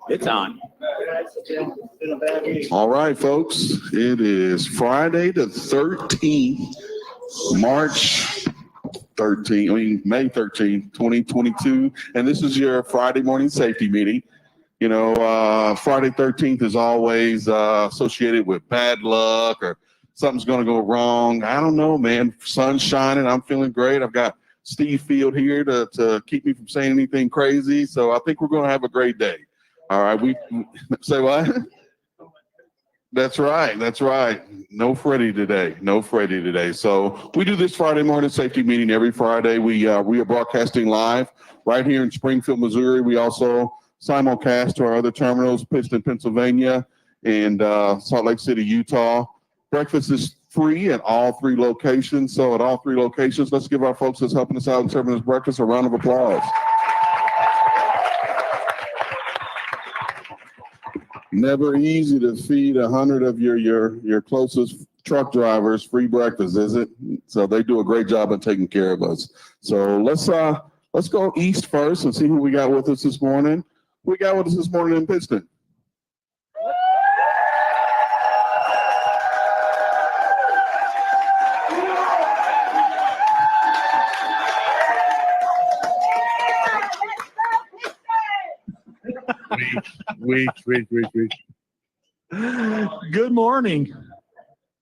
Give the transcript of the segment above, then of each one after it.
It's on. All right, folks. It is Friday the 13th, May 13th, 2022. And this is your Friday morning safety meeting. You know, Friday 13th is always associated with bad luck or something's going to go wrong. I don't know, man. Sun's shining. I'm feeling great. I've got Steve Field here to keep me from saying anything crazy. So I think we're going to have a great day. All right. We say what? That's right. That's right. No Freddie today. So we do this Friday morning safety meeting every Friday. We are broadcasting live right here in Springfield, Missouri. We also simulcast to our other terminals, Pittston, Pennsylvania, and Salt Lake City, Utah. Breakfast is free at all three locations. So at all three locations, let's give our folks that's helping us out and serving us breakfast a round of applause. Never easy to feed 100 of your closest truck drivers free breakfast, is it? So they do a great job of taking care of us. So let's go east first and see who we got with us this morning. Who we got with us this morning in Pittston? Wait. Good morning.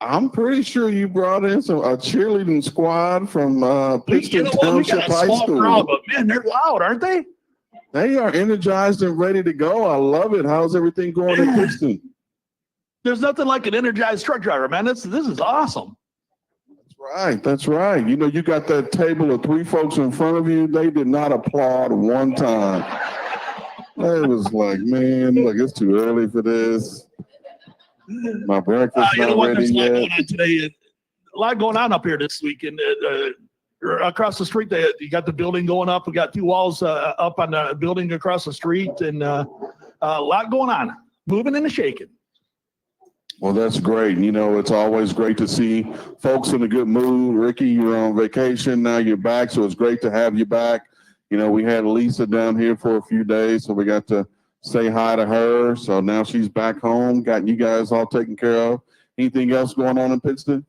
I'm pretty sure you brought in a cheerleading squad from Pittston Township High School. Crowd, but man, they're loud, aren't they? They are energized and ready to go. I love it. How's everything going in Pittston? There's nothing like an energized truck driver, man. This is awesome. That's right. You know, you got that table of three folks in front of you. They did not applaud one time. It was like, man, look, it's too early for this. My breakfast not ready yet. Going on today. A lot going on up here this weekend. Across the street, you got the building going up. We got two walls up on the building across the street, and a lot going on, moving and shaking. Well, that's great. You know, it's always great to see folks in a good mood. Ricky, you're on vacation. Now you're back, so it's great to have you back. You know, we had Lisa down here for a few days, so we got to say hi to her. So now she's back home, got you guys all taken care of. Anything else going on in Pittston?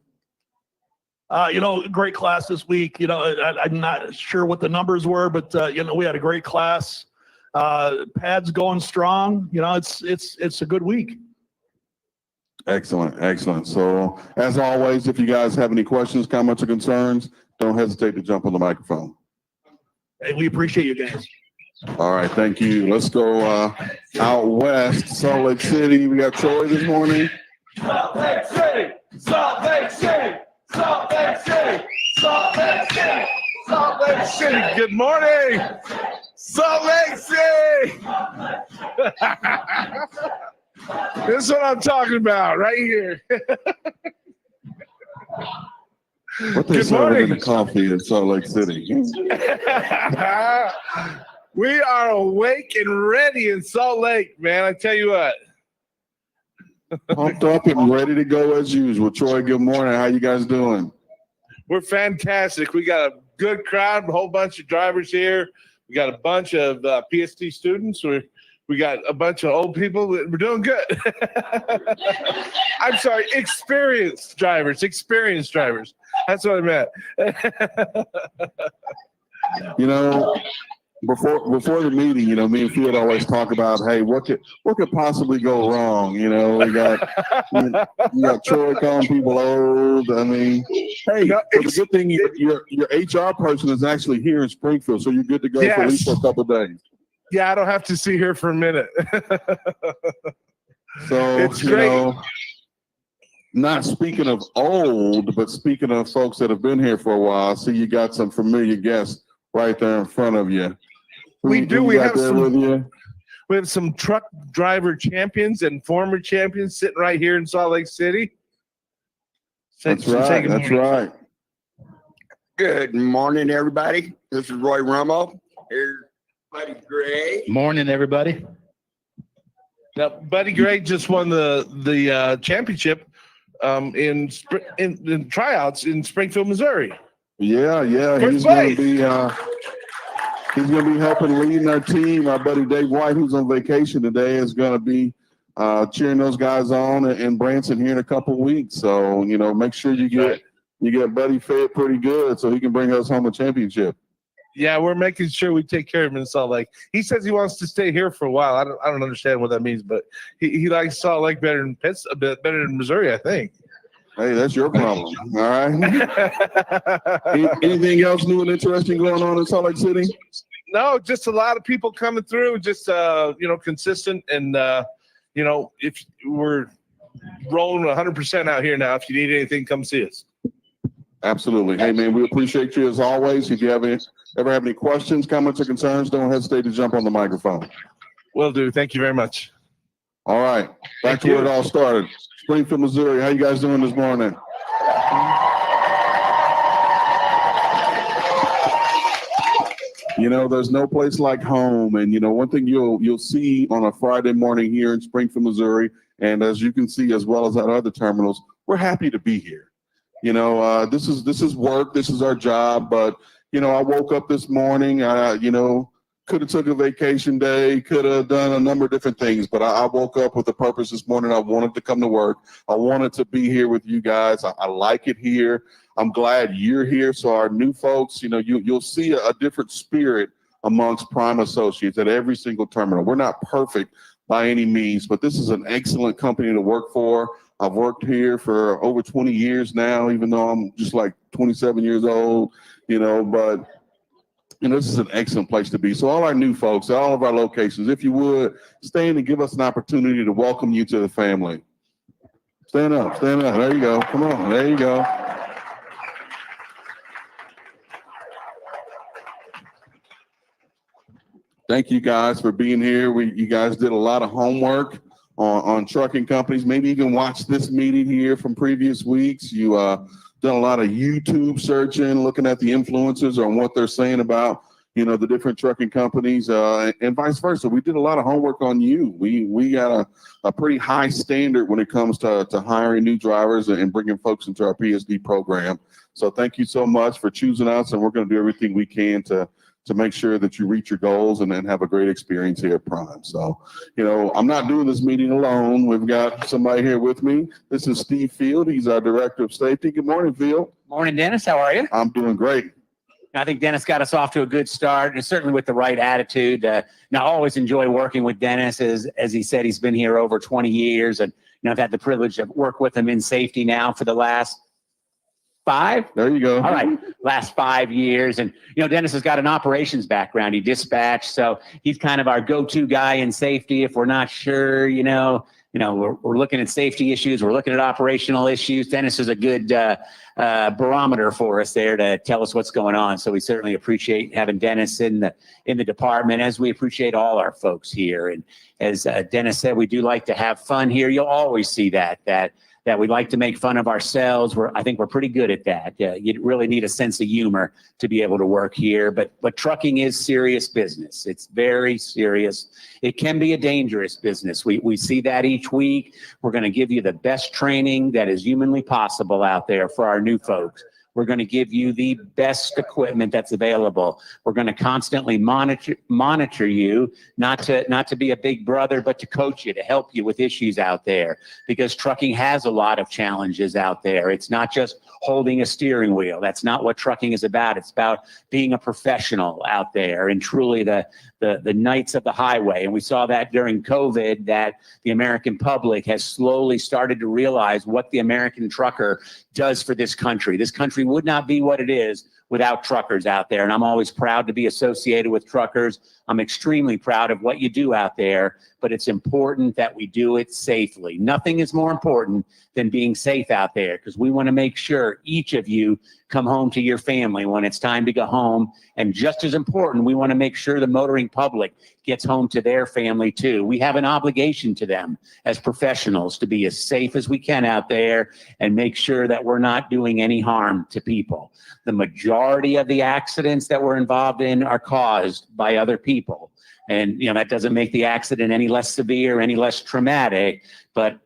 Great class this week. You know, I'm not sure what the numbers were, but we had a great class. Pads going strong. You know, it's a good week. Excellent. So as always, if you guys have any questions, comments, or concerns, don't hesitate to jump on the microphone. Hey, we appreciate you guys. All right, thank you. Let's go out west, Salt Lake City. We got Troy this morning. Salt Lake City, Salt Lake City, Salt Lake City, Salt Lake City, Salt Lake City. Good morning, Salt Lake City. This is what I'm talking about right here. What they serving in the coffee in Salt Lake City? We are awake and ready in Salt Lake, man. I tell you what. Pumped up and ready to go as usual. Troy, good morning. How you guys doing? We're fantastic. We got a good crowd, a whole bunch of drivers here. We got a bunch of PST students. We got a bunch of old people. We're doing good. I'm sorry, experienced drivers. That's what I meant. You know, before the meeting, you know, me and Field always talk about, hey, what could possibly go wrong? You know, you got Troy calling people old. I mean, hey, it's a good thing your HR person is actually here in Springfield, so you're good to go for at least for a couple of days. Yeah, I don't have to see her for a minute. So it's great. Not speaking of old, but speaking of folks that have been here for a while, I see you got some familiar guests right there in front of you. We do. We have some truck driver champions and former champions sitting right here in Salt Lake City. That's right. Good morning, everybody. This is Roy Rummo. Here's Buddy Gray. Morning, everybody. Now, Buddy Gray just won the championship in tryouts in Springfield, Missouri. Yeah. He's going to be He's going to be helping leading our team. Our buddy Dave White, who's on vacation today, is going to be cheering those guys on in Branson here in a couple of weeks. So, make sure you get Buddy fed pretty good so he can bring us home a championship. Yeah, we're making sure we take care of him in Salt Lake. He says he wants to stay here for a while. I don't understand what that means, but he likes Salt Lake better than better than Missouri, I think. Hey, that's your problem. All right. Anything else new and interesting going on in Salt Lake City? No, just a lot of people coming through, just consistent, and if we're rolling 100% out here now. If you need anything, come see us. Absolutely. Hey, man, we appreciate you as always. If you ever have any questions, comments, or concerns, don't hesitate to jump on the microphone. Will do. Thank you very much. All right. Back to where it all started. Springfield, Missouri. How you guys doing this morning? There's no place like home. And, one thing you'll see on a Friday morning here in Springfield, Missouri, and as you can see, as well as at other terminals, we're happy to be here. This is work. This is our job. But, I woke up this morning, could have took a vacation day, could have done a number of different things, but I woke up with a purpose this morning. I wanted to come to work. I wanted to be here with you guys. I like it here. I'm glad you're here. So our new folks, you'll see a different spirit amongst Prime Associates at every single terminal. We're not perfect by any means, but this is an excellent company to work for. I've worked here for over 20 years now, even though I'm just like 27 years old, but this is an excellent place to be. So all our new folks, all of our locations, if you would, stand and give us an opportunity to welcome you to the family. Stand up. There you go. Come on. There you go. Thank you guys for being here. You guys did a lot of homework on trucking companies. Maybe even watched this meeting here from previous weeks. You done a lot of YouTube searching, looking at the influencers on what they're saying about, the different trucking companies, and vice versa. We did a lot of homework on you. We got a pretty high standard when it comes to hiring new drivers and bringing folks into our PSD program. So thank you so much for choosing us, and we're going to do everything we can to make sure that you reach your goals and then have a great experience here at Prime. So, I'm not doing this meeting alone. We've got somebody here with me. This is Steve Field. He's our Director of Safety. Good morning, Field. Morning, Dennis. How are you? I'm doing great. I think Dennis got us off to a good start, and certainly with the right attitude. Now, I always enjoy working with Dennis. As he said, he's been here over 20 years, and I've had the privilege to work with him in safety now for the last 5. There you go. All right. Last 5 years. And, Dennis has got an operations background. He dispatched. So he's kind of our go-to guy in safety. If we're not sure, we're looking at safety issues. We're looking at operational issues. Dennis is a good barometer for us there to tell us what's going on. So we certainly appreciate having Dennis in the department, as we appreciate all our folks here. And as Dennis said, we do like to have fun here. You'll always see that we like to make fun of ourselves. I think we're pretty good at that. You really need a sense of humor to be able to work here. But trucking is serious business. It's very serious. It can be a dangerous business. We see that each week. We're going to give you the best training that is humanly possible out there for our new folks. We're going to give you the best equipment that's available. We're going to constantly monitor you, not to be a big brother, but to coach you, to help you with issues out there, because trucking has a lot of challenges out there. It's not just holding a steering wheel. That's not what trucking is about. It's about being a professional out there and truly the knights of the highway. And we saw that during COVID, that the American public has slowly started to realize what the American trucker does for this country. This country would not be what it is without truckers out there. And I'm always proud to be associated with truckers. I'm extremely proud of what you do out there, but it's important that we do it safely. Nothing is more important than being safe out there, because we want to make sure each of you come home to your family when it's time to go home. And just as important, we want to make sure the motoring public gets home to their family too. We have an obligation to them as professionals to be as safe as we can out there and make sure that we're not doing any harm to people. The majority of the accidents that we're involved in are caused by other people. And that doesn't make the accident any less severe, any less traumatic, but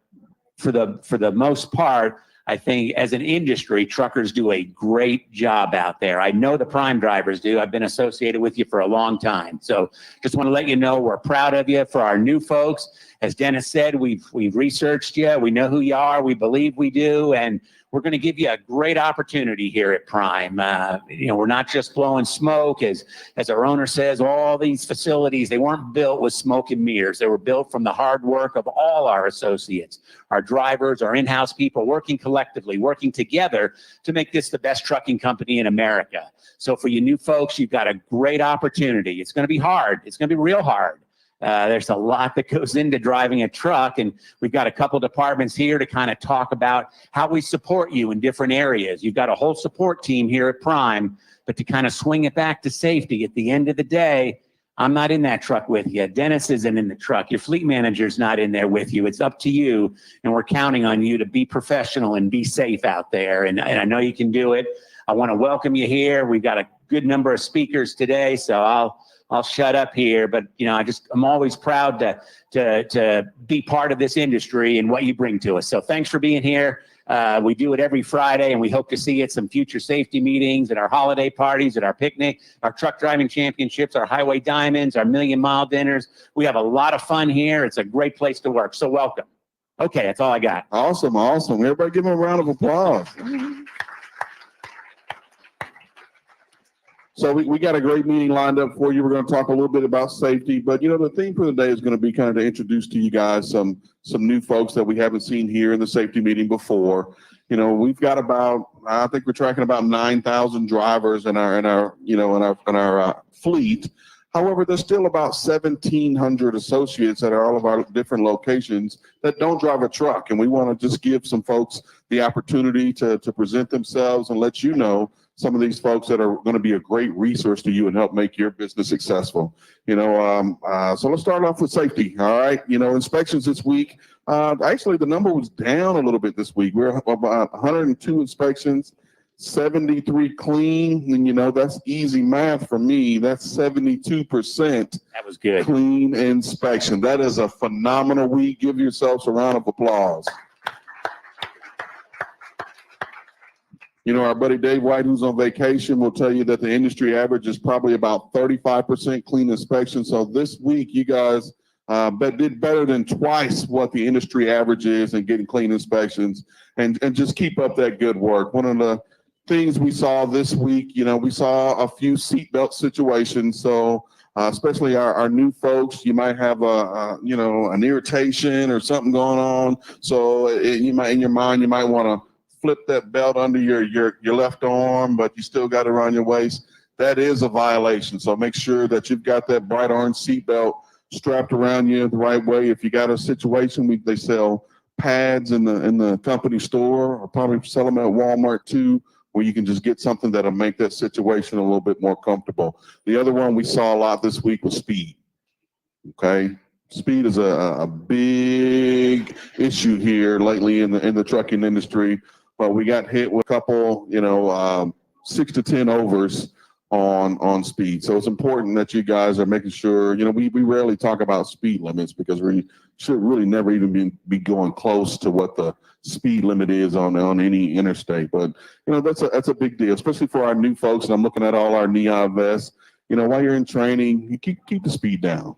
for the most part, I think as an industry, truckers do a great job out there. I know the prime drivers do. I've been associated with you for a long time. So just want to let you know we're proud of you. For our new folks, as Dennis said, we've researched you. We know who you are. We believe we do. And we're going to give you a great opportunity here at Prime. We're not just blowing smoke. As our owner says, all these facilities, they weren't built with smoke and mirrors. They were built from the hard work of all our associates, our drivers, our in-house people, working collectively, working together to make this the best trucking company in America. So for you new folks, you've got a great opportunity. It's going to be hard. It's going to be real hard. There's a lot that goes into driving a truck, and we've got a couple departments here to kind of talk about how we support you in different areas. You've got a whole support team here at Prime, but to kind of swing it back to safety, at the end of the day, I'm not in that truck with you. Dennis isn't in the truck. Your fleet manager's not in there with you. It's up to you, and we're counting on you to be professional and be safe out there, and I know you can do it. I want to welcome you here. We've got a good number of speakers today, so I'll shut up here, but I'm always proud to be part of this industry and what you bring to us. So thanks for being here. We do it every Friday, and we hope to see you at some future safety meetings, at our holiday parties, at our picnic, our truck driving championships, our highway diamonds, our million-mile dinners. We have a lot of fun here. It's a great place to work. So welcome. Okay, that's all I got. Awesome, awesome. Everybody give them a round of applause. So we got a great meeting lined up for you. We're going to talk a little bit about safety, but the theme for the day is going to be kind of to introduce to you guys some new folks that we haven't seen here in the safety meeting before. We've got I think we're tracking about 9,000 drivers in our fleet. However, there's still about 1,700 associates at all of our different locations that don't drive a truck, and we want to just give some folks the opportunity to present themselves and let you know some of these folks that are going to be a great resource to you and help make your business successful. So let's start off with safety. All right. Inspections this week. Actually, the number was down a little bit this week. We're about 102 inspections, 73 clean. And that's easy math for me. That's 72%. That was good. Clean inspection. That is a phenomenal week. Give yourselves a round of applause. Our buddy Dave White, who's on vacation, will tell you that the industry average is probably about 35% clean inspection. So this week, you guys did better than twice what the industry average is in getting clean inspections, and just keep up that good work. One of the things we saw this week, we saw a few seatbelt situations. So especially our new folks, you might have an irritation or something going on. So in your mind, you might want to flip that belt under your left arm, but you still got it around your waist. That is a violation. So make sure that you've got that bright orange seatbelt strapped around you the right way. If you got a situation, they sell pads in the company store, or probably sell them at Walmart too, where you can just get something that'll make that situation a little bit more comfortable. The other one we saw a lot this week was speed. Okay. Speed is a big issue here lately in the trucking industry. But we got hit with a couple, 6 to 10 overs on speed. So it's important that you guys are making sure, we rarely talk about speed limits because we should really never even be going close to what the speed limit is on any interstate. But, that's a big deal, especially for our new folks. And I'm looking at all our neon vests. While you're in training, you keep the speed down.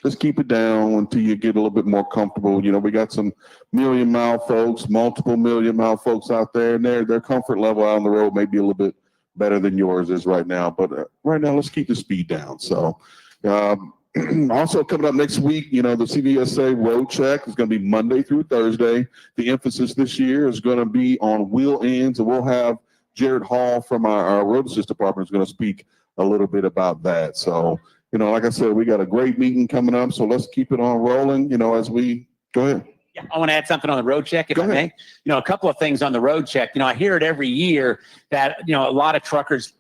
Just keep it down until you get a little bit more comfortable. We got some million-mile folks, multiple million-mile folks out there, and their comfort level out on the road may be a little bit better than yours is right now. But right now, let's keep the speed down. So also coming up next week, the Cvsa road check is going to be Monday through Thursday. The emphasis this year is going to be on wheel ends, and we'll have Jared Hall from our road assist department is going to speak a little bit about that. So like I said, we got a great meeting coming up, so let's keep it on rolling, as we go ahead. Yeah, I want to add something on the road check, if I may. A couple of things on the road check. I hear it every year that, a lot of truckers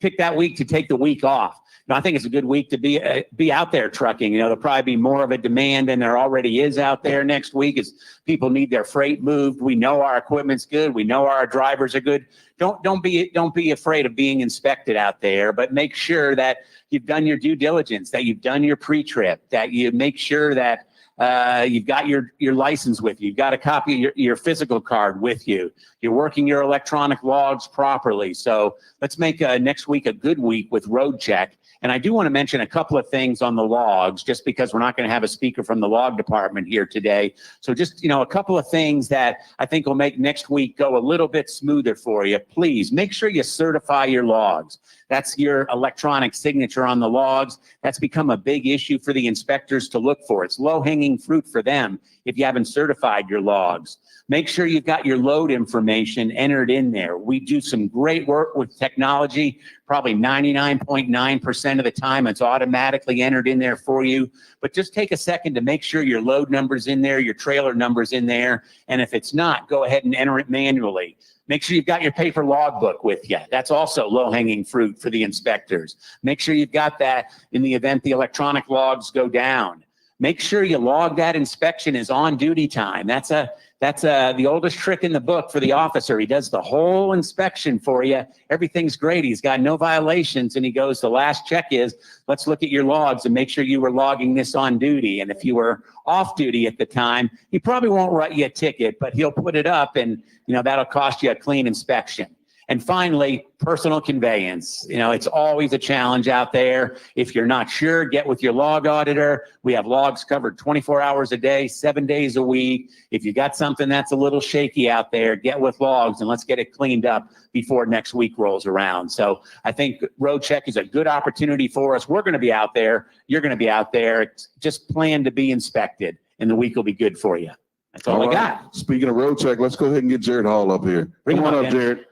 pick that week to take the week off. I think it's a good week to be out there trucking. There'll probably be more of a demand than there already is out there next week as people need their freight moved. We know our equipment's good. We know our drivers are good. Don't be afraid of being inspected out there, but make sure that you've done your due diligence, that you've done your pre-trip, that you make sure that You've got your license with you. You've got a copy of your physical card with you. You're working your electronic logs properly. So let's make next week a good week with road check. And I do want to mention a couple of things on the logs, just because we're not going to have a speaker from the log department here today. So just, a couple of things that I think will make next week go a little bit smoother for you. Please make sure you certify your logs. That's your electronic signature on the logs. That's become a big issue for the inspectors to look for. It's low-hanging fruit for them if you haven't certified your logs. Make sure you've got your load information entered in there. We do some great work with technology. Probably 99.9% of the time, it's automatically entered in there for you. But just take a second to make sure your load number's in there, your trailer number's in there. And if it's not, go ahead and enter it manually. Make sure you've got your paper logbook with you. That's also low-hanging fruit for the inspectors. Make sure you've got that in the event the electronic logs go down. Make sure you log that inspection as on duty time. That's the oldest trick in the book for the officer. He does the whole inspection for you. Everything's great. He's got no violations. And he goes, the last check is, let's look at your logs and make sure you were logging this on duty. And if you were off duty at the time, he probably won't write you a ticket, but he'll put it up and, that'll cost you a clean inspection. And finally, personal conveyance. It's always a challenge out there. If you're not sure, get with your log auditor. We have logs covered 24 hours a day, 7 days a week. If you got something that's a little shaky out there, get with logs and let's get it cleaned up before next week rolls around. So I think road check is a good opportunity for us. We're going to be out there. You're going to be out there. Just plan to be inspected and the week will be good for you. That's all I got. Speaking of road check, let's go ahead and get Jared Hall up here. Come on up, Jared.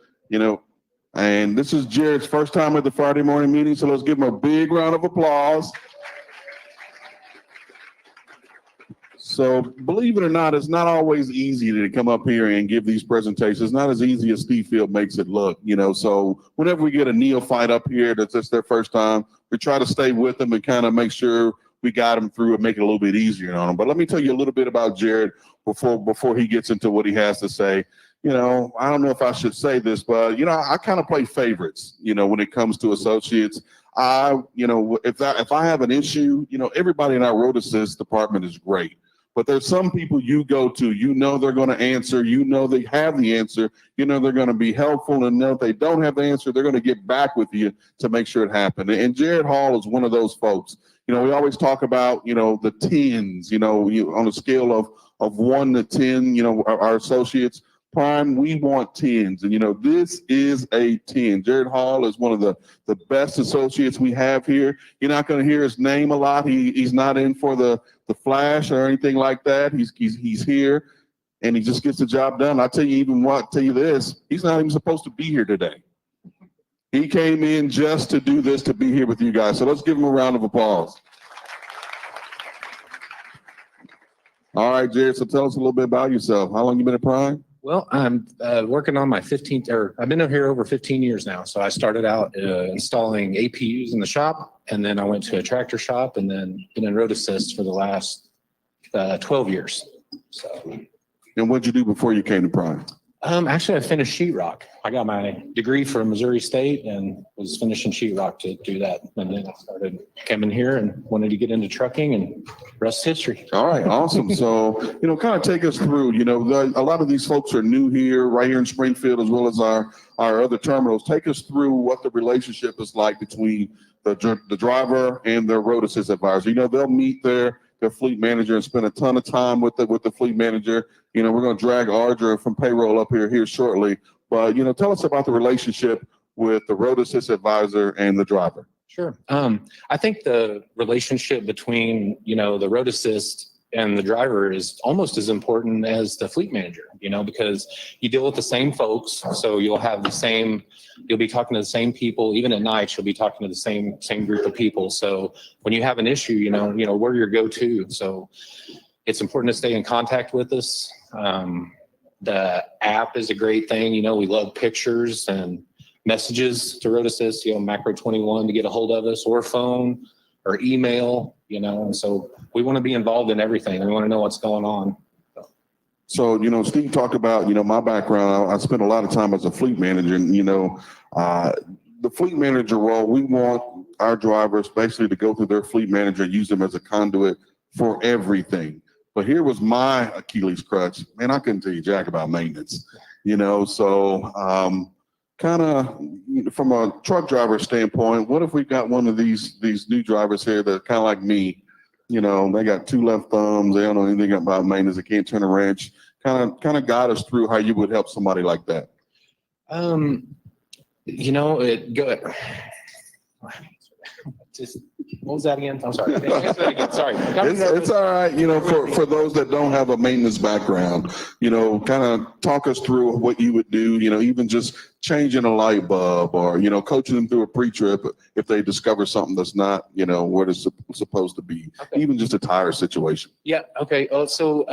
And this is Jared's first time at the Friday morning meeting, so let's give him a big round of applause. So believe it or not, it's not always easy to come up here and give these presentations. It's not as easy as Steve Field makes it look, so whenever we get a neophyte up here that's just their first time, we try to stay with them and kind of make sure we got him through and make it a little bit easier on him. But let me tell you a little bit about Jared before he gets into what he has to say. I don't know if I should say this, but, I kind of play favorites, when it comes to associates. If I have an issue, everybody in our road assist department is great. But there's some people you go to, they're going to answer, they have the answer, they're going to be helpful, and if they don't have the answer, they're going to get back with you to make sure it happened. And Jared Hall is one of those folks. We always talk about, the tens, on a scale of 1 to 10, our associates. Prime, we want 10s, and this is a 10. Jared Hall is one of the best associates we have here. You're not going to hear his name a lot. He's not in for the flash or anything like that. He's here, and he just gets the job done. I'll tell you this, he's not even supposed to be here today. He came in just to do this, to be here with you guys. So let's give him a round of applause. All right, Jared, so tell us a little bit about yourself. How long you been at Prime? Well, I'm working on my 15th, or I've been here over 15 years now. So I started out installing APUs in the shop, and then I went to a tractor shop, and then been in road assist for the last 12 years. So. And what'd you do before you came to Prime? Actually, I finished sheetrock. I got my degree from Missouri State and was finishing sheetrock to do that. And then I started coming here and wanted to get into trucking, and rest history. All right, awesome. So, kind of take us through, a lot of these folks are new here, right here in Springfield, as well as our other terminals. Take us through what the relationship is like between the driver and their road assist advisor. They'll meet their fleet manager and spend a ton of time with the fleet manager. We're going to drag Audra from payroll up here shortly. But, tell us about the relationship with the road assist advisor and the driver. Sure. I think the relationship between, the road assist and the driver is almost as important as the fleet manager, because you deal with the same folks. So you'll be talking to the same people. Even at night, you'll be talking to the same group of people. So when you have an issue, we're your go-to. So it's important to stay in contact with us. The app is a great thing. We love pictures and messages to road assist, Macro 21 to get a hold of us, or phone or email, and so we want to be involved in everything. We want to know what's going on. So, Steve talked about, my background. I spent a lot of time as a fleet manager, and, the fleet manager role, we want our drivers basically to go through their fleet manager, use them as a conduit for everything. But here was my Achilles crutch. Man, I couldn't tell you jack about maintenance, so kind of from a truck driver standpoint, what if we got one of these new drivers here that kind of like me, they got 2 left thumbs, they don't know anything about maintenance, they can't turn a wrench, kind of guide us through how you would help somebody like that. What was that again? I'm sorry. Answer that again. Sorry. It's all right. For those that don't have a maintenance background, kind of talk us through what you would do, even just changing a light bulb or, coaching them through a pre-trip if they discover something that's not, what it's supposed to be, even just a tire situation. Yeah. Okay. So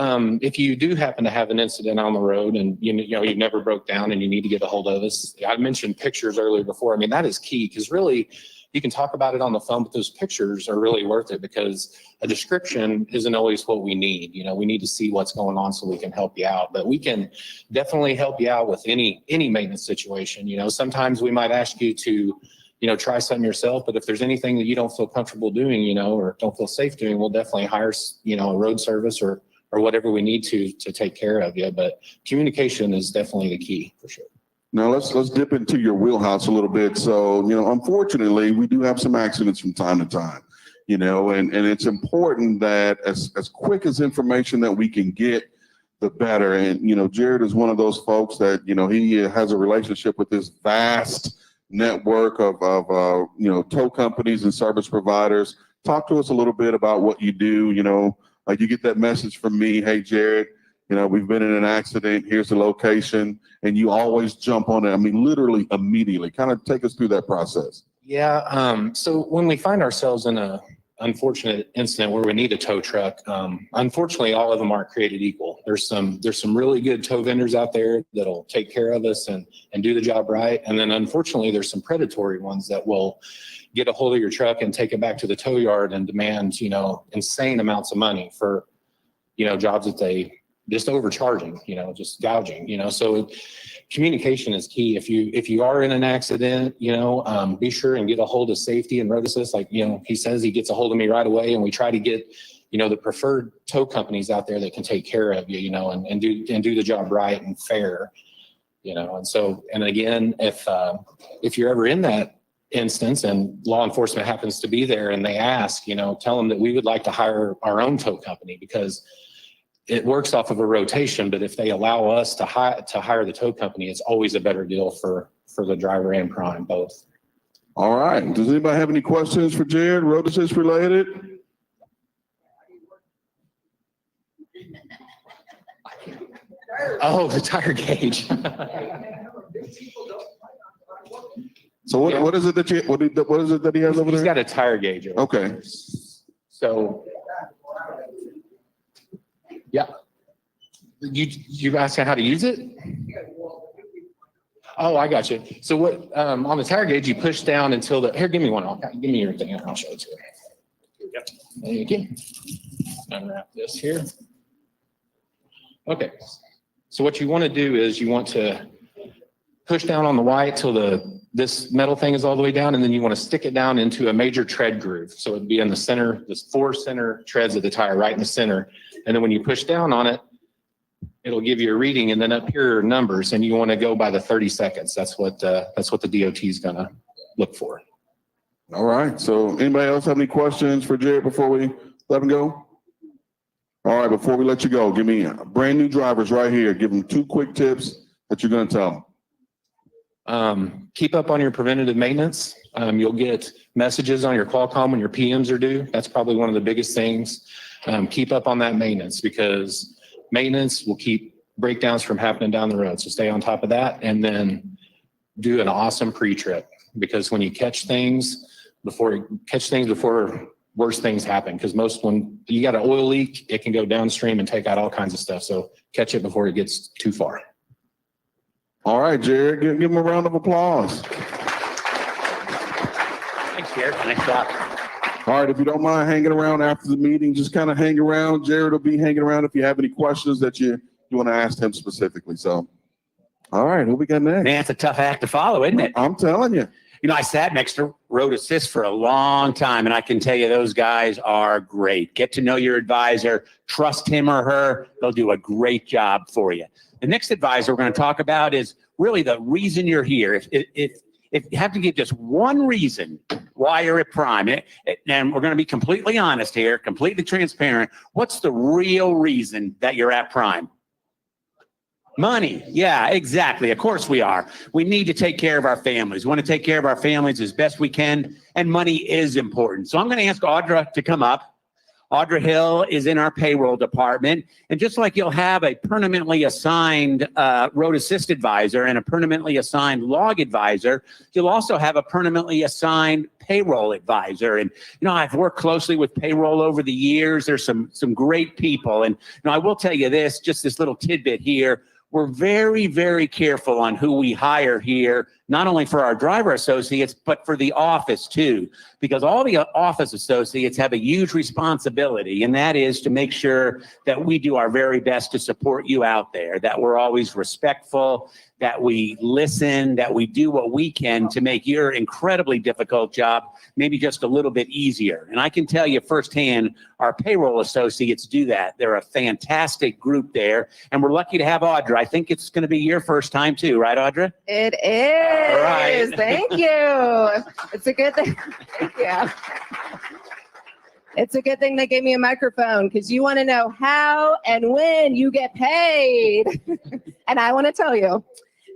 if you do happen to have an incident on the road and, you never broke down and you need to get a hold of us, I mentioned pictures earlier before. I mean, that is key because really, you can talk about it on the phone, but those pictures are really worth it because a description isn't always what we need. We need to see what's going on so we can help you out. But we can definitely help you out with any maintenance situation. Sometimes we might ask you to, try something yourself. But if there's anything that you don't feel comfortable doing, or don't feel safe doing, we'll definitely hire, a road service or whatever we need to take care of you. But communication is definitely the key for sure. Now let's dip into your wheelhouse a little bit. So, unfortunately, we do have some accidents from time to time, and it's important that as quick as information that we can get, the better. And, Jared is one of those folks that, he has a relationship with this vast network of tow companies and service providers. Talk to us a little bit about what you do, like you get that message from me, hey, Jared, we've been in an accident, here's the location, and you always jump on it. I mean, literally immediately. Kind of take us through that process. Yeah. So when we find ourselves in a unfortunate incident where we need a tow truck, unfortunately, all of them aren't created equal. There's some really good tow vendors out there that'll take care of us and do the job right. And then unfortunately, there's some predatory ones that will get a hold of your truck and take it back to the tow yard and demand, insane amounts of money for, jobs that they just overcharging, just gouging, so communication is key. If you are in an accident, be sure and get a hold of safety and road assist. Like, he says he gets a hold of me right away, and we try to get, the preferred tow companies out there that can take care of you, and do the job right and fair, and again, if you're ever in that instance and law enforcement happens to be there and they ask, tell them that we would like to hire our own tow company because it works off of a rotation, but if they allow us to hire the tow company, it's always a better deal for the driver and prime both. All right. Does anybody have any questions for Jared, road assist related? Oh, the tire gauge. So what is it that he has over there? He's got a tire gauge over Okay. there. So yeah. You asking how to use it? Oh, I got you. So what on the tire gauge, you push down until the, here, give me one. Give me your thing and I'll show it to you. Yep. There you go. Unwrap this here. Okay. So what you want to do is you want to push down on the white till this metal thing is all the way down, and then you want to stick it down into a major tread groove. So it'd be in the center, there's 4 center treads of the tire right in the center. And then when you push down on it, it'll give you a reading, and then up here are numbers, and you want to go by the 30 seconds. That's what the DOT is going to look for. All right. So anybody else have any questions for Jared before we let him go? All right. Before we let you go, give me brand new drivers right here. Give them 2 quick tips that you're going to tell them. Keep up on your preventative maintenance. You'll get messages on your Qualcomm when your PMs are due. That's probably one of the biggest things. Keep up on that maintenance because maintenance will keep breakdowns from happening down the road. So stay on top of that, and then do an awesome pre-trip because when you catch things before worse things happen, because when you got an oil leak, it can go downstream and take out all kinds of stuff. So catch it before it gets too far. All right, Jared, give him a round of applause. Thanks, Jared. Nice job. All right, if you don't mind hanging around after the meeting, just kind of hang around. Jared will be hanging around if you have any questions that you want to ask him specifically. So, all right, who we got next? Man, it's a tough act to follow, isn't it? I'm telling you. I sat next to Road Assist for a long time, and I can tell you those guys are great. Get to know your advisor, trust him or her. They'll do a great job for you. The next advisor we're going to talk about is really the reason you're here. If you have to give just one reason why you're at Prime, and we're going to be completely honest here, completely transparent, what's the real reason that you're at Prime? Money. Yeah, exactly. Of course we are. We need to take care of our families. We want to take care of our families as best we can, and money is important. So I'm going to ask Audra to come up. Audra Hill is in our payroll department. And just like you'll have a permanently assigned Road Assist advisor and a permanently assigned log advisor, you'll also have a permanently assigned payroll advisor. And, I've worked closely with payroll over the years. There's some great people. And, I will tell you this, just this little tidbit here. We're very, very careful on who we hire here, not only for our driver associates, but for the office too, because all the office associates have a huge responsibility, and that is to make sure that we do our very best to support you out there, that we're always respectful, that we listen, that we do what we can to make your incredibly difficult job maybe just a little bit easier. And I can tell you firsthand, our payroll associates do that. They're a fantastic group there, and we're lucky to have Audra. I think it's going to be your first time too, right, Audra? It is. All right. Thank you. It's a good thing. Thank you. It's a good thing they gave me a microphone, because you want to know how and when you get paid. And I want to tell you.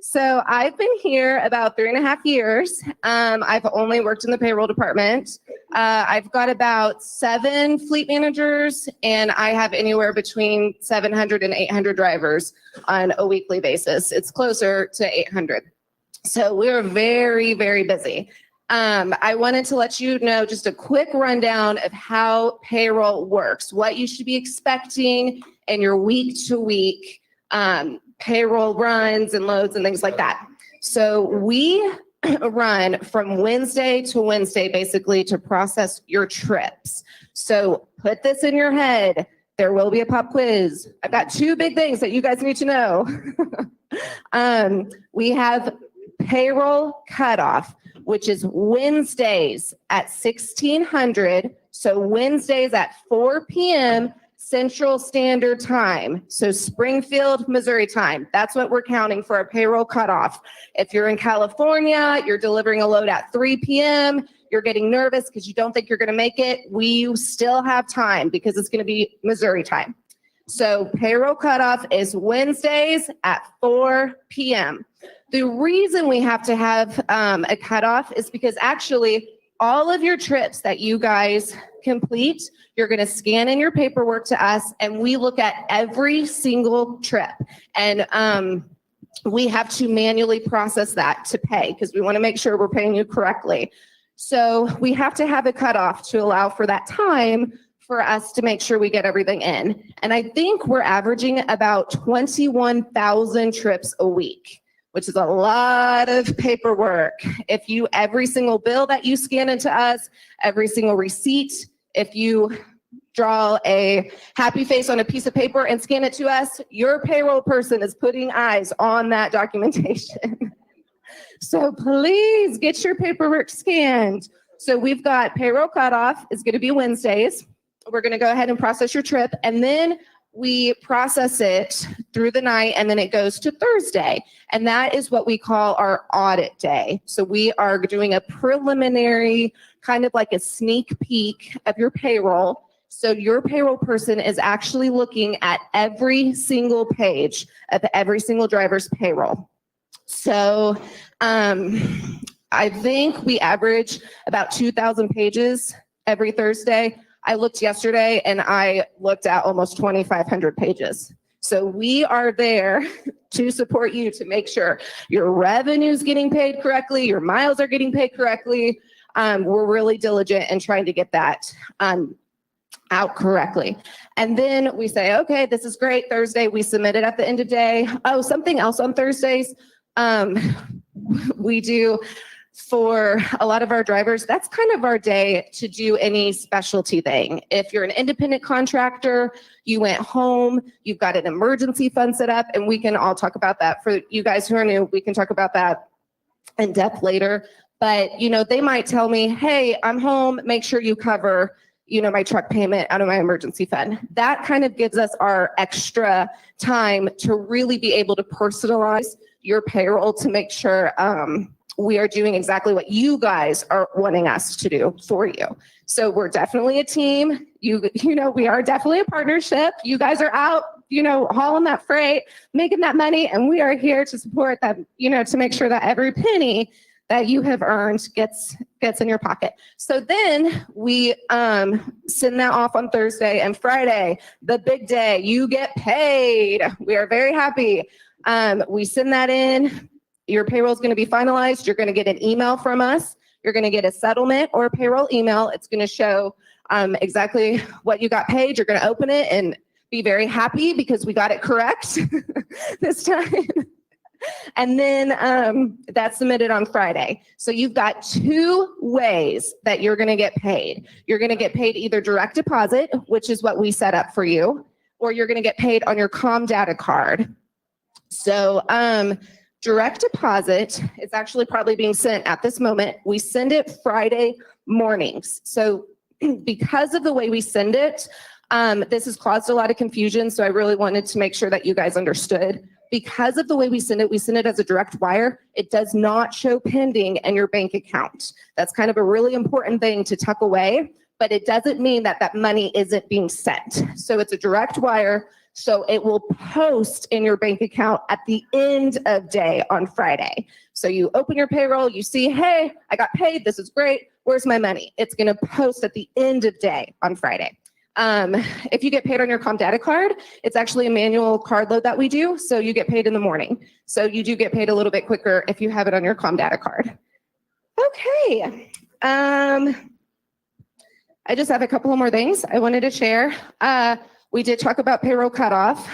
So I've been here about 3.5 years. I've only worked in the payroll department. I've got about 7 fleet managers, and I have anywhere between 700 and 800 drivers on a weekly basis. It's closer to 800. So we're very, very busy. I wanted to let you know just a quick rundown of how payroll works, what you should be expecting in your week-to-week payroll runs and loads and things like that. So we run from Wednesday to Wednesday, basically, to process your trips. So put this in your head. There will be a pop quiz. I've got 2 big things that you guys need to know. We have Payroll Cutoff, which is Wednesdays at 1600. So Wednesdays at 4 p.m. Central Standard Time. So Springfield, Missouri time. That's what we're counting for a payroll cutoff. If you're in California, you're delivering a load at 3 p.m., you're getting nervous because you don't think you're going to make it, we still have time because it's going to be Missouri time. So payroll cutoff is Wednesdays at 4 p.m. The reason we have to have a cutoff is because actually all of your trips that you guys complete, you're going to scan in your paperwork to us, and we look at every single trip. And we have to manually process that to pay because we want to make sure we're paying you correctly. So we have to have a cutoff to allow for that time for us to make sure we get everything in. And I think we're averaging about 21,000 trips a week, which is a lot of paperwork. If you, every single bill that you scan into us, every single receipt, if you draw a happy face on a piece of paper and scan it to us, your payroll person is putting eyes on that documentation. So please get your paperwork scanned. So we've got payroll cutoff is going to be Wednesdays. We're going to go ahead and process your trip, and then we process it through the night, and then it goes to Thursday. And that is what we call our audit day. So we are doing a preliminary, kind of like a sneak peek of your payroll. So your payroll person is actually looking at every single page of every single driver's payroll. So I think we average about 2,000 pages every Thursday. I looked yesterday and I looked at almost 2,500 pages. So we are there to support you to make sure your revenue is getting paid correctly, your miles are getting paid correctly. We're really diligent in trying to get that out correctly. And then we say, okay, this is great. Thursday, we submit it at the end of day. Oh, something else on Thursdays. We do for a lot of our drivers, that's kind of our day to do any specialty thing. If you're an independent contractor, you went home, you've got an emergency fund set up, and we can all talk about that. For you guys who are new, we can talk about that in depth later. But, they might tell me, hey, I'm home, make sure you cover, my truck payment out of my emergency fund. That kind of gives us our extra time to really be able to personalize your payroll to make sure we are doing exactly what you guys are wanting us to do for you. So we're definitely a team. We are definitely a partnership. You guys are out, hauling that freight, making that money, and we are here to support that, to make sure that every penny that you have earned gets in your pocket. So then we send that off on Thursday and Friday, the big day. You get paid. We are very happy. We send that in. Your payroll is going to be finalized. You're going to get an email from us. You're going to get a settlement or a payroll email. It's going to show exactly what you got paid. You're going to open it and be very happy because we got it correct this time. And then that's submitted on Friday. So you've got 2 ways that you're going to get paid. You're going to get paid either direct deposit, which is what we set up for you, or you're going to get paid on your Com Data card. So direct deposit is actually probably being sent at this moment. We send it Friday mornings. So because of the way we send it, this has caused a lot of confusion. So I really wanted to make sure that you guys understood. Because of the way we send it as a direct wire. It does not show pending in your bank account. That's kind of a really important thing to tuck away, but it doesn't mean that that money isn't being sent. So it's a direct wire. So it will post in your bank account at the end of day on Friday. So you open your payroll, you see, hey, I got paid. This is great. Where's my money? It's going to post at the end of day on Friday. If you get paid on your Com Data card, it's actually a manual card load that we do. So you get paid in the morning. So you do get paid a little bit quicker if you have it on your Com Data card. Okay. I just have a couple of more things I wanted to share. We did talk about payroll cutoff.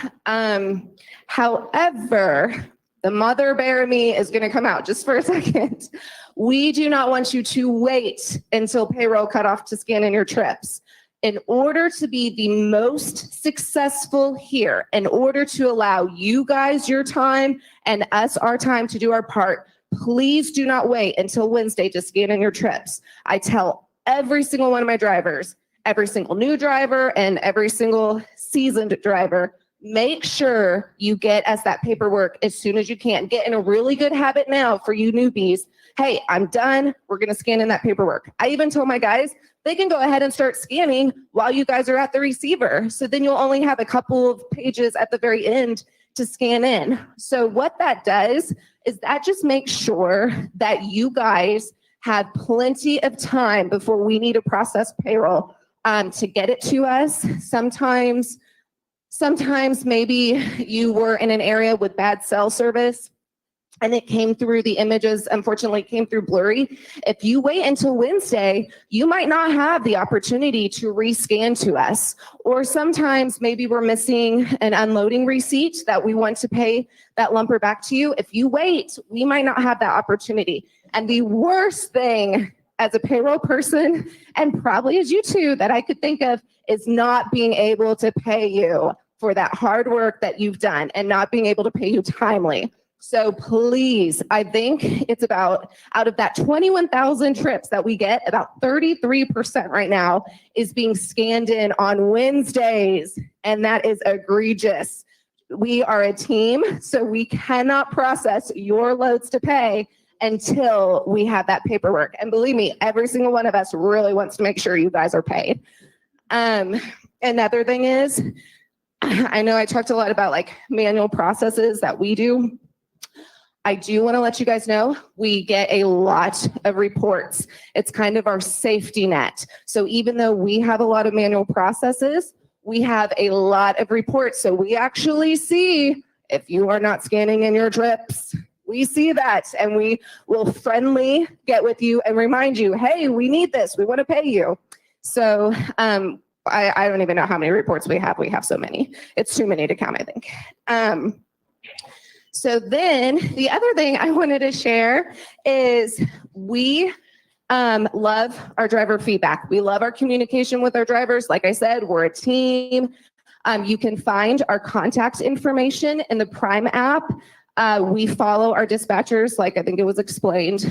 However, the mother bear in me is going to come out just for a second. We do not want you to wait until payroll cutoff to scan in your trips. In order to be the most successful here, in order to allow you guys your time and us our time to do our part, please do not wait until Wednesday to scan in your trips. I tell every single one of my drivers, every single new driver and every single seasoned driver, make sure you get us that paperwork as soon as you can. Get in a really good habit now for you newbies. Hey, I'm done. We're going to scan in that paperwork. I even told my guys, they can go ahead and start scanning while you guys are at the receiver. So then you'll only have a couple of pages at the very end to scan in. So what that does is that just makes sure that you guys have plenty of time before we need to process payroll to get it to us. Sometimes maybe you were in an area with bad cell service and it came through, the images unfortunately came through blurry. If you wait until Wednesday, you might not have the opportunity to rescan to us. Or sometimes maybe we're missing an unloading receipt that we want to pay that lumper back to you. If you wait, we might not have that opportunity. And the worst thing as a payroll person, and probably as you too, that I could think of is not being able to pay you for that hard work that you've done and not being able to pay you timely. So please, I think it's about, out of that 21,000 trips that we get, about 33% right now is being scanned in on Wednesdays, and that is egregious. We are a team, so we cannot process your loads to pay until we have that paperwork. And believe me, every single one of us really wants to make sure you guys are paid. Another thing is, I know I talked a lot about like manual processes that we do. I do want to let you guys know we get a lot of reports. It's kind of our safety net. So even though we have a lot of manual processes, we have a lot of reports. So we actually see if you are not scanning in your trips. We see that, and we will friendly get with you and remind you, hey, we need this. We want to pay you. So I don't even know how many reports we have. We have so many. It's too many to count, I think. So then the other thing I wanted to share is we love our driver feedback. We love our communication with our drivers. Like I said, we're a team. You can find our contact information in the Prime app. We follow our dispatchers, like I think it was explained.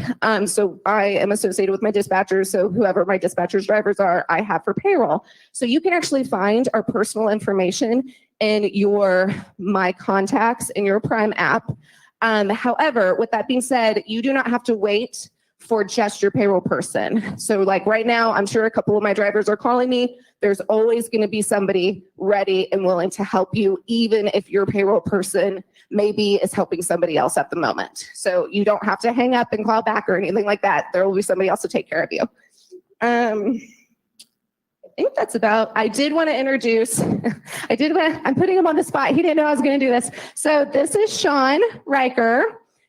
So I am associated with my dispatchers. So whoever my dispatchers drivers are, I have for payroll. So you can actually find our personal information in your My Contacts in your Prime app. However, with that being said, you do not have to wait for just your payroll person. So like right now, I'm sure a couple of my drivers are calling me. There's always going to be somebody ready and willing to help you, even if your payroll person maybe is helping somebody else at the moment. So you don't have to hang up and call back or anything like that. There will be somebody else to take care of you. I think that's about, I did want to introduce, I'm putting him on the spot. He didn't know I was going to do this. So this is Sean Riker.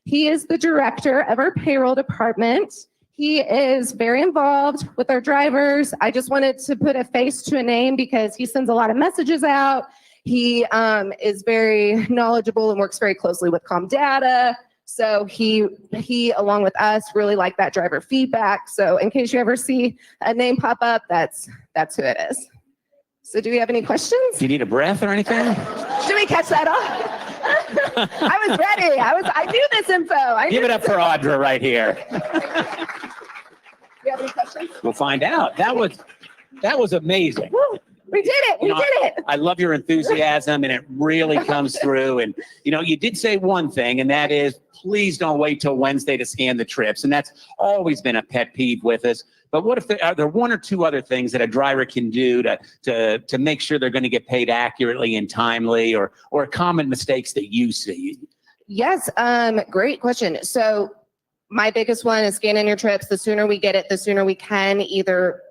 He is the director of our payroll department. He is very involved with our drivers. I just wanted to put a face to a name because he sends a lot of messages out. He is very knowledgeable and works very closely with Comdata. So he along with us really like that driver feedback. So in case you ever see a name pop up, that's who it is. So do we have any questions? Do you need a breath or anything? Did we catch that off? I was ready. I knew this info. Give it up for Audra right here. Do you have any questions? We'll find out. That was amazing. Woo, we did it. We did it. I love your enthusiasm, and it really comes through. And, you did say one thing, and that is, please don't wait till Wednesday to scan the trips. And that's always been a pet peeve with us. But what if are there one or two other things that a driver can do to make sure they're going to get paid accurately and timely, or common mistakes that you see? Yes. Great question. So my biggest one is scanning your trips. The sooner we get it, the sooner we can either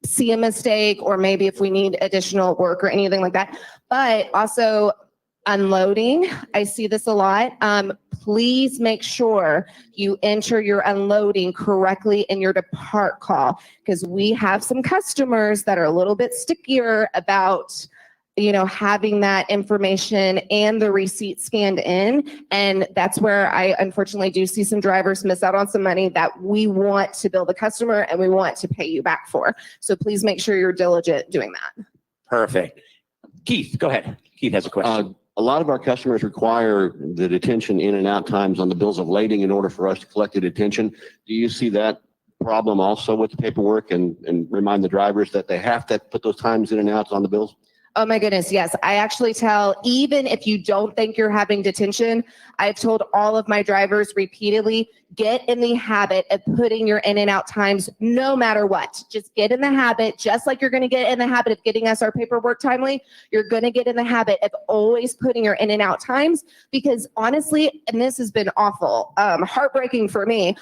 see a mistake or maybe if we need additional work or anything like that. But also unloading. I see this a lot. Please make sure you enter your unloading correctly in your depart call, because we have some customers that are a little bit stickier about having that information and the receipt scanned in. And that's where I unfortunately do see some drivers miss out on some money that we want to bill the customer and we want to pay you back for. So please make sure you're diligent doing that. Perfect. Keith, go ahead. Keith has a question. A lot of our customers require the detention in and out times on the bills of lading in order for us to collect the detention. Do you see that problem also with the paperwork and remind the drivers that they have to put those times in and outs on the bills? Oh my goodness, yes. I actually tell, even if you don't think you're having detention, I've told all of my drivers repeatedly, get in the habit of putting your in and out times no matter what. Just get in the habit, just like you're going to get in the habit of getting us our paperwork timely, you're going to get in the habit of always putting your in and out times, because honestly, and this has been awful, heartbreaking for me,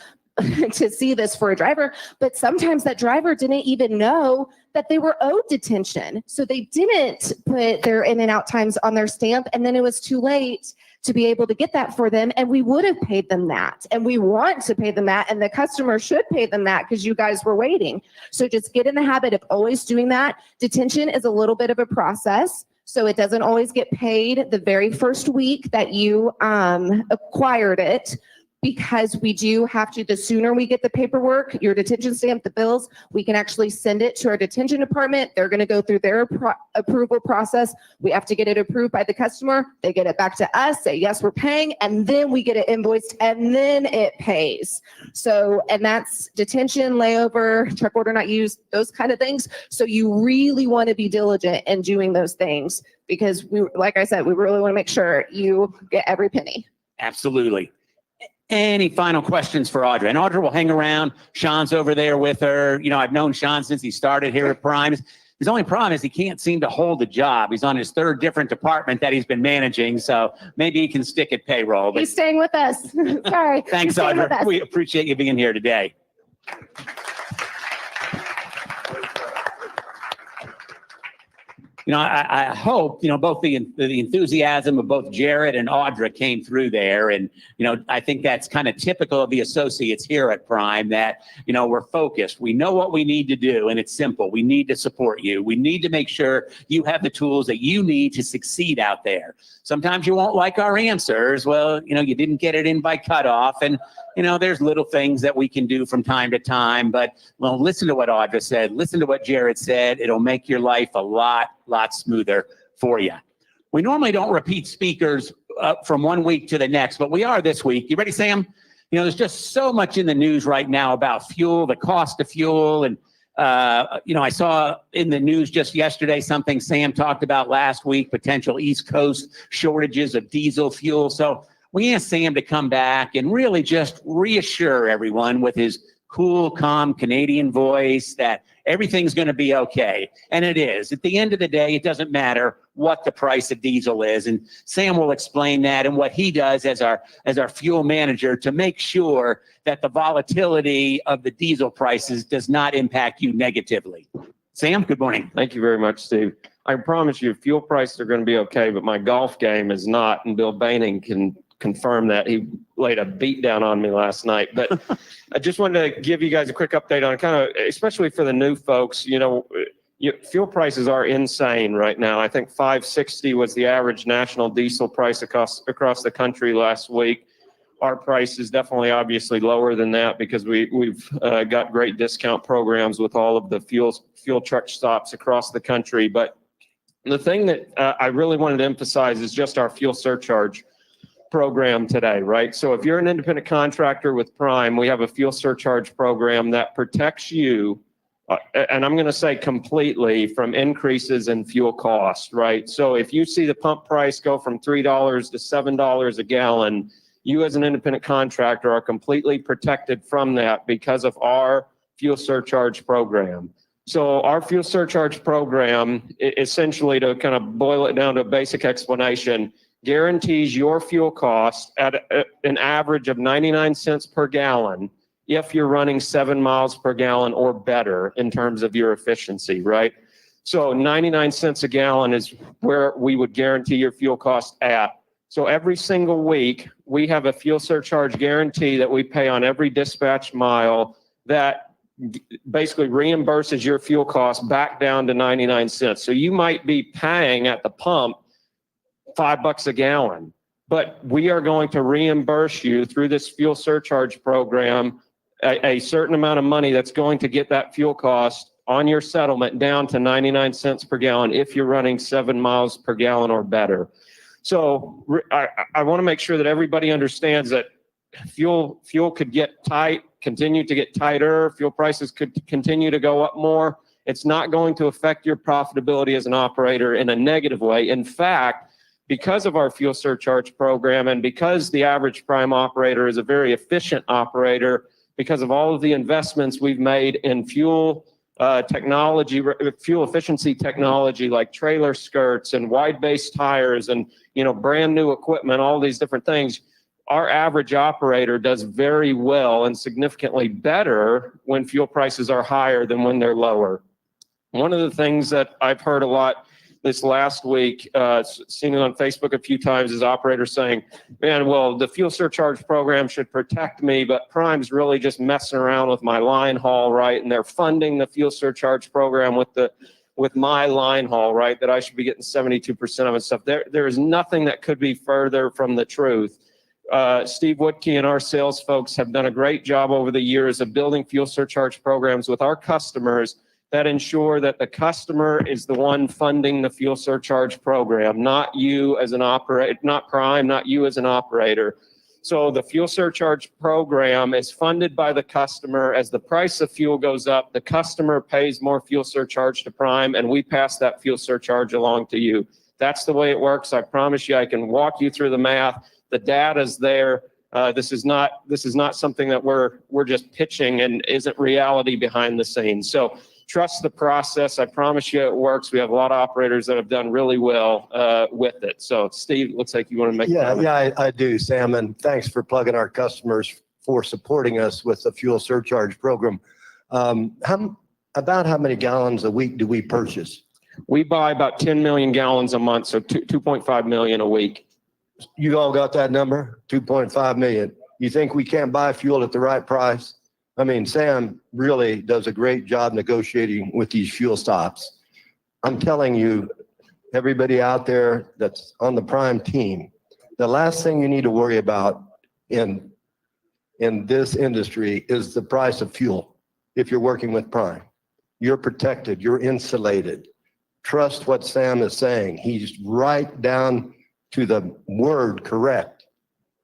to see this for a driver, but sometimes that driver didn't even know that they were owed detention. So they didn't put their in and out times on their stamp, and then it was too late to be able to get that for them, and we would have paid them that, and we want to pay them that, and the customer should pay them that because you guys were waiting. So just get in the habit of always doing that. Detention is a little bit of a process. So it doesn't always get paid the very first week that you acquired it, because we do have to, the sooner we get the paperwork, your detention stamp, the bills, we can actually send it to our detention department. They're going to go through their approval process. We have to get it approved by the customer. They get it back to us, say, yes, we're paying, and then we get it invoiced, and then it pays. So, and that's detention, layover, truck order not used, those kind of things. So you really want to be diligent in doing those things, because we, like I said, we really want to make sure you get every penny. Absolutely. Any final questions for Audra? And Audra will hang around. Sean's over there with her. I've known Sean since he started here at Prime. His only problem is he can't seem to hold a job. He's on his third different department that he's been managing. So maybe he can stick at payroll. But he's staying with us. Sorry. Thanks, Audra. We appreciate you being here today. I hope, both the enthusiasm of both Jared and Audra came through there. And, I think that's kind of typical of the associates here at Prime, that, we're focused. We know what we need to do, and it's simple. We need to support you. We need to make sure you have the tools that you need to succeed out there. Sometimes you won't like our answers. Well, you didn't get it in by cutoff, and, there's little things that we can do from time to time, but listen to what Audra said. Listen to what Jared said. It'll make your life a lot smoother for you. We normally don't repeat speakers from one week to the next, but we are this week. You ready, Sam? You know, there's just so much in the news right now about fuel, the cost of fuel. And, you know, I saw in the news just yesterday something Sam talked about last week, potential East Coast shortages of diesel fuel. So we asked Sam to come back and really just reassure everyone with his cool, calm Canadian voice that everything's going to be okay. And it is. At the end of the day, it doesn't matter what the price of diesel is. And Sam will explain that and what he does as our fuel manager to make sure that the volatility of the diesel prices does not impact you negatively. Sam, good morning. Thank you very much, Steve. I promise you fuel prices are going to be okay, but my golf game is not, and Bill Baining can confirm that. He laid a beat down on me last night. But I just wanted to give you guys a quick update on kind of, especially for the new folks, you know, fuel prices are insane right now. I think $5.60 was the average national diesel price across the country last week. Our price is definitely obviously lower than that because we've got great discount programs with all of the fuel truck stops across the country. But the thing that I really wanted to emphasize is just our fuel surcharge program today, right? So if you're an independent contractor with Prime, we have a fuel surcharge program that protects you, and I'm going to say completely, from increases in fuel costs, right? So if you see the pump price go from $3 to $7 a gallon, you as an independent contractor are completely protected from that because of our fuel surcharge program. So our fuel surcharge program, essentially, to kind of boil it down to a basic explanation, guarantees your fuel cost at an average of 99 cents per gallon if you're running 7 miles per gallon or better in terms of your efficiency, right? So 99 cents a gallon is where we would guarantee your fuel cost at. So every single week, we have a fuel surcharge guarantee that we pay on every dispatch mile that basically reimburses your fuel cost back down to 99 cents. So you might be paying at the pump $5 a gallon, but we are going to reimburse you through this fuel surcharge program a certain amount of money that's going to get that fuel cost on your settlement down to 99 cents per gallon if you're running 7 miles per gallon or better. So I want to make sure that everybody understands that fuel could get tight, continue to get tighter, fuel prices could continue to go up more. It's not going to affect your profitability as an operator in a negative way. In fact, because of our fuel surcharge program and because the average Prime operator is a very efficient operator, because of all of the investments we've made in fuel technology, fuel efficiency technology like trailer skirts and wide base tires and, you know, brand new equipment, all these different things, our average operator does very well and significantly better when fuel prices are higher than when they're lower. One of the things that I've heard a lot this last week, seen it on Facebook a few times, is operators saying, man, well, the fuel surcharge program should protect me, but Prime's really just messing around with my line haul, right? And they're funding the fuel surcharge program with my line haul, right? That I should be getting 72% of it stuff. There is nothing that could be further from the truth. Steve Woodkey and our sales folks have done a great job over the years of building fuel surcharge programs with our customers that ensure that the customer is the one funding the fuel surcharge program, not you as an operator, not Prime, not you as an operator. So the fuel surcharge program is funded by the customer. As the price of fuel goes up, the customer pays more fuel surcharge to Prime, and we pass that fuel surcharge along to you. That's the way it works. I promise you, I can walk you through the math. The data's there. This is not something that we're just pitching and isn't reality behind the scenes. So trust the process. I promise you it works. We have a lot of operators that have done really well with it. So Steve, it looks like you want to make a comment. Yeah, I do, Sam, and thanks for plugging our customers for supporting us with the fuel surcharge program. About how many gallons a week do we purchase? We buy about 10 million gallons a month, so 2.5 million a week. You all got that number? 2.5 million. You think we can't buy fuel at the right price? I mean, Sam really does a great job negotiating with these fuel stops. I'm telling you, everybody out there that's on the Prime team, the last thing you need to worry about in this industry is the price of fuel. If you're working with Prime, you're protected, you're insulated. Trust what Sam is saying. He's right down to the word correct.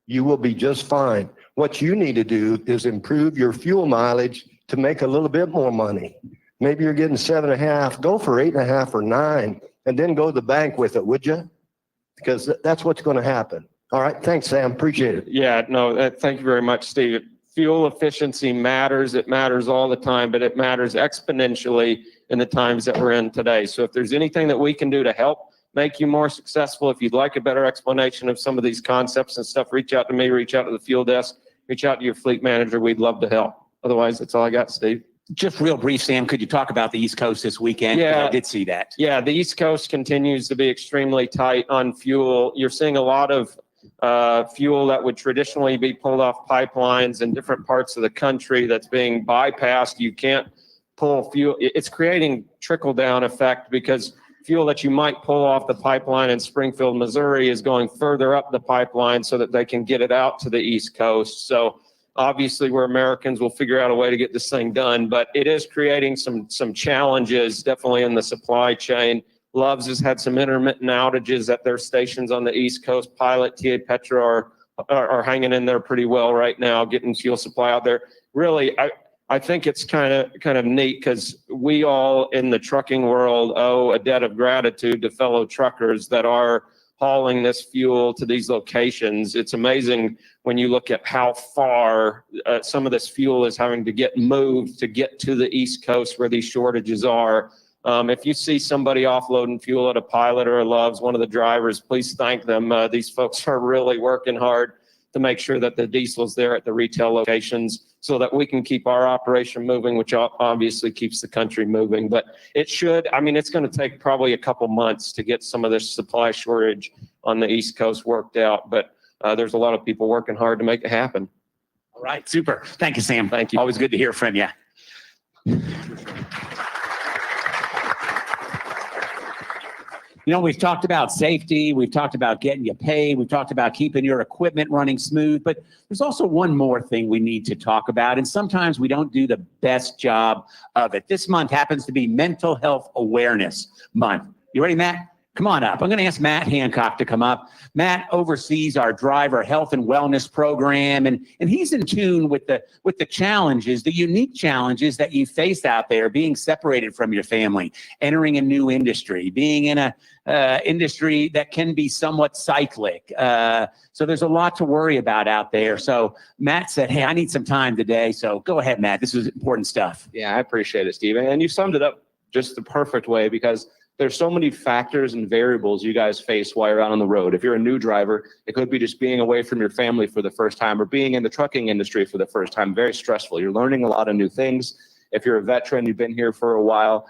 You will be just fine. What you need to do is improve your fuel mileage to make a little bit more money. Maybe you're getting 7.5, go for 8.5 or 9, and then go to the bank with it, would you? Because that's what's going to happen. All right. Thanks, Sam. Appreciate it. Yeah, no, thank you very much, Steve. Fuel efficiency matters. It matters all the time, but it matters exponentially in the times that we're in today. So if there's anything that we can do to help make you more successful, if you'd like a better explanation of some of these concepts and stuff, reach out to me, reach out to the fuel desk, reach out to your fleet manager. We'd love to help. Otherwise, that's all I got, Steve. Just real brief, Sam, could you talk about the East Coast this weekend? 'Cause Yeah. I did see that. Yeah, the East Coast continues to be extremely tight on fuel. You're seeing a lot of fuel that would traditionally be pulled off pipelines in different parts of the country that's being bypassed. You can't pull fuel. It's creating trickle down effect because fuel that you might pull off the pipeline in Springfield, Missouri is going further up the pipeline so that they can get it out to the East Coast. So obviously we're Americans, we'll figure out a way to get this thing done, but it is creating some challenges definitely in the supply chain. Love's has had some intermittent outages at their stations on the East Coast. Pilot, TA Petra are hanging in there pretty well right now, getting fuel supply out there. Really, I think it's kind of neat because we all in the trucking world owe a debt of gratitude to fellow truckers that are hauling this fuel to these locations. It's amazing when you look at how far some of this fuel is having to get moved to get to the East Coast where these shortages are. If you see somebody offloading fuel at a Pilot or a Love's, one of the drivers, please thank them. These folks are really working hard to make sure that the diesel's there at the retail locations so that we can keep our operation moving, which obviously keeps the country moving. But it should, I mean, it's going to take probably a couple months to get some of this supply shortage on the East Coast worked out. But there's a lot of people working hard to make it happen. All right. Super. Thank you, Sam. Thank you. Always good to hear from you. You know, we've talked about safety, we've talked about getting you paid, we've talked about keeping your equipment running smooth, but there's also one more thing we need to talk about, and sometimes we don't do the best job of it. This month happens to be Mental Health Awareness Month. You ready, Matt? Come on up. I'm going to ask Matt Hancock to come up. Matt oversees our driver health and wellness program, and he's in tune with the challenges, the unique challenges that you face out there, being separated from your family, entering a new industry, being in a industry that can be somewhat cyclic. So there's a lot to worry about out there. So Matt said, hey, I need some time today. So go ahead, Matt. This is important stuff. Yeah, I appreciate it, Steve. And you summed it up just the perfect way because there's so many factors and variables you guys face while you're out on the road. If you're a new driver, it could be just being away from your family for the first time or being in the trucking industry for the first time. Very stressful. You're learning a lot of new things. If you're a veteran, you've been here for a while,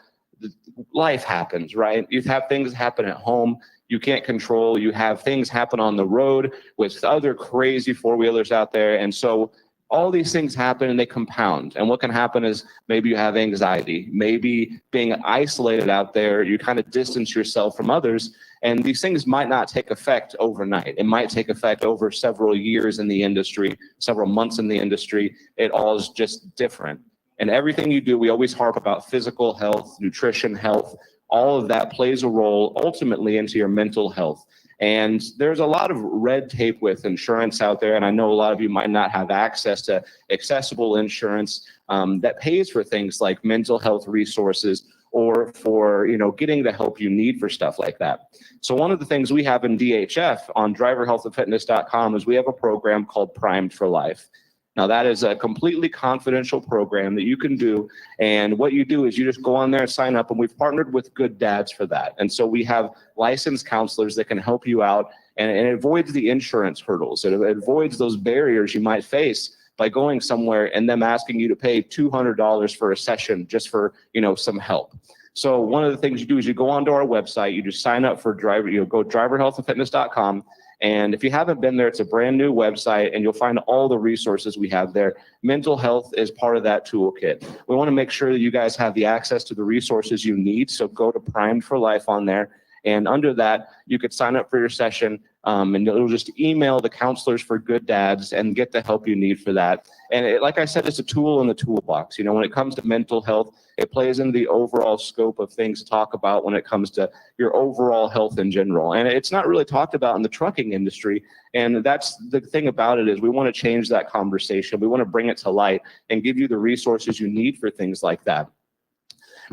life happens, right? You have things happen at home you can't control. You have things happen on the road with other crazy four-wheelers out there. And so all these things happen and they compound. And what can happen is maybe you have anxiety, maybe being isolated out there, you kind of distance yourself from others. And these things might not take effect overnight. It might take effect over several years in the industry, several months in the industry. It all is just different. And everything you do, we always harp about physical health, nutrition, health, all of that plays a role ultimately into your mental health. And there's a lot of red tape with insurance out there. And I know a lot of you might not have access to accessible insurance that pays for things like mental health resources or for, getting the help you need for stuff like that. So one of the things we have in DHF on driverhealthandfitness.com is we have a program called Primed for Life. Now that is a completely confidential program that you can do. And what you do is you just go on there and sign up, and we've partnered with Good Dads for that. And so we have licensed counselors that can help you out, and it avoids the insurance hurdles. It avoids those barriers you might face by going somewhere and them asking you to pay $200 for a session just for, some help. So one of the things you do is you go onto our website, you just sign up for go driverhealthandfitness.com. And if you haven't been there, it's a brand new website and you'll find all the resources we have there. Mental health is part of that toolkit. We want to make sure that you guys have the access to the resources you need. So go to Primed for Life on there And under that, you could sign up for your session, and it'll just email the counselors for good dads and get the help you need for that. And like I said, it's a tool in the toolbox. When it comes to mental health, it plays in the overall scope of things to talk about when it comes to your overall health in general. And it's not really talked about in the trucking industry. And that's the thing about it, is we want to change that conversation. We want to bring it to light and give you the resources you need for things like that.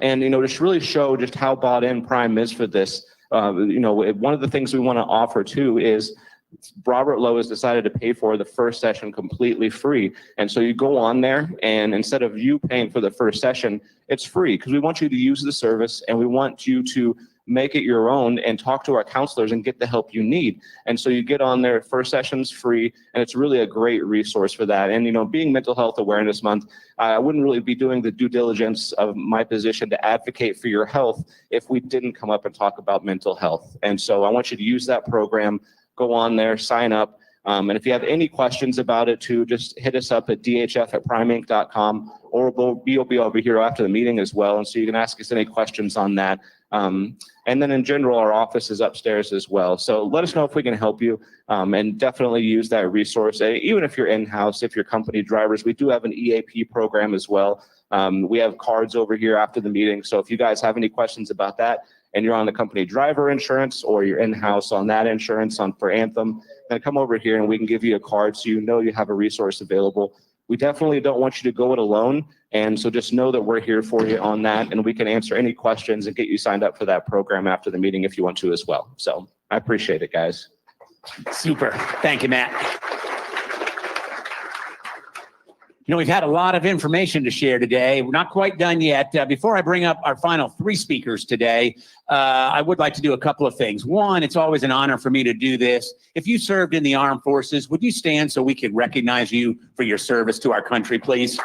And, just really show just how bought in Prime is for this. One of the things we want to offer too is Robert Lowe has decided to pay for the first session completely free. And so you go on there, and instead of you paying for the first session, it's free, because we want you to use the service and we want you to make it your own and talk to our counselors and get the help you need. And so you get on there, first session's free, and it's really a great resource for that. And, being Mental Health Awareness Month, I wouldn't really be doing the due diligence of my position to advocate for your health if we didn't come up and talk about mental health. And so I want you to use that program, go on there, sign up. And if you have any questions about it too, just hit us up at dhf@primeinc.com, or we'll be over here after the meeting as well. And so you can ask us any questions on that. And then in general, our office is upstairs as well. So let us know if we can help you, and definitely use that resource. Even if you're in-house, if you're company drivers, we do have an EAP program as well. We have cards over here after the meeting. So if you guys have any questions about that, and you're on the company driver insurance, or you're in-house on that insurance for Anthem, then come over here and we can give you a card so you have a resource available. We definitely don't want you to go it alone. And so just know that we're here for you on that, and we can answer any questions and get you signed up for that program after the meeting if you want to as well. So I appreciate it, guys. Super. Thank you, Matt. We've had a lot of information to share today. We're not quite done yet. Before I bring up our final 3 speakers today, I would like to do a couple of things. One, it's always an honor for me to do this. If you served in the armed forces, would you stand so we can recognize you for your service to our country, please?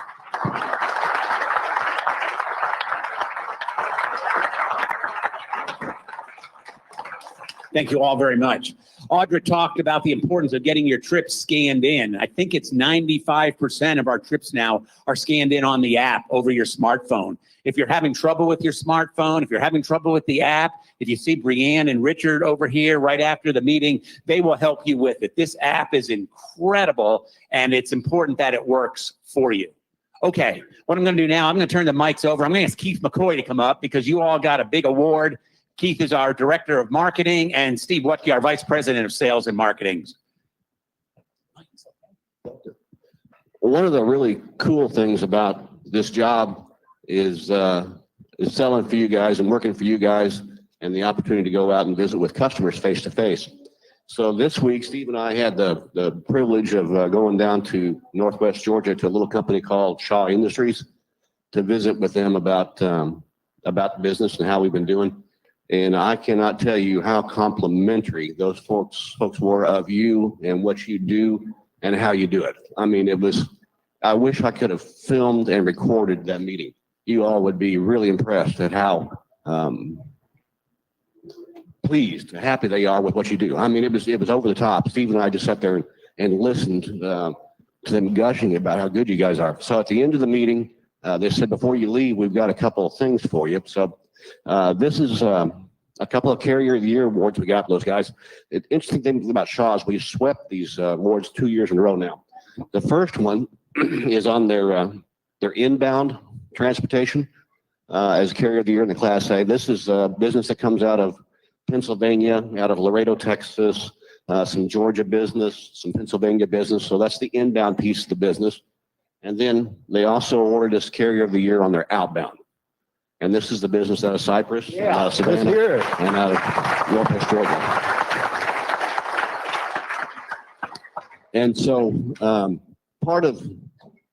Thank you all very much. Audra talked about the importance of getting your trips scanned in. I think it's 95% of our trips now are scanned in on the app over your smartphone. If you're having trouble with your smartphone, if you're having trouble with the app, if you see Brianne and Richard over here right after the meeting, they will help you with it. This app is incredible, and it's important that it works for you. Okay, what I'm going to do now, I'm going to turn the mics over. I'm going to ask Keith McCoy to come up, because you all got a big award. Keith is our Director of Marketing, and Steve Wutke, our Vice President of Sales and Marketing. One of the really cool things about this job is selling for you guys and working for you guys, and the opportunity to go out and visit with customers face to face. So this week, Steve and I had the privilege of going down to Northwest Georgia to a little company called Shaw Industries to visit with them about the business and how we've been doing. And I cannot tell you how complimentary those folks were of you and what you do and how you do it. I mean, I wish I could have filmed and recorded that meeting. You all would be really impressed at how pleased, happy they are with what you do. I mean, it was over the top. Steve and I just sat there and listened to them gushing about how good you guys are. So at the end of the meeting, they said, before you leave, we've got a couple of things for you. So this is a couple of Carrier of the Year awards we got for those guys. The interesting thing about Shaw is we've swept these awards 2 years in a row now. The first one is on their inbound transportation as Carrier of the Year in the Class A. This is a business that comes out of Pennsylvania, out of Laredo, Texas, some Georgia business, some Pennsylvania business. So that's the inbound piece of the business. And then they also awarded us Carrier of the Year on their outbound. And this is the business out of Cypress, out of Savannah, and out of Northwest Georgia. And so part of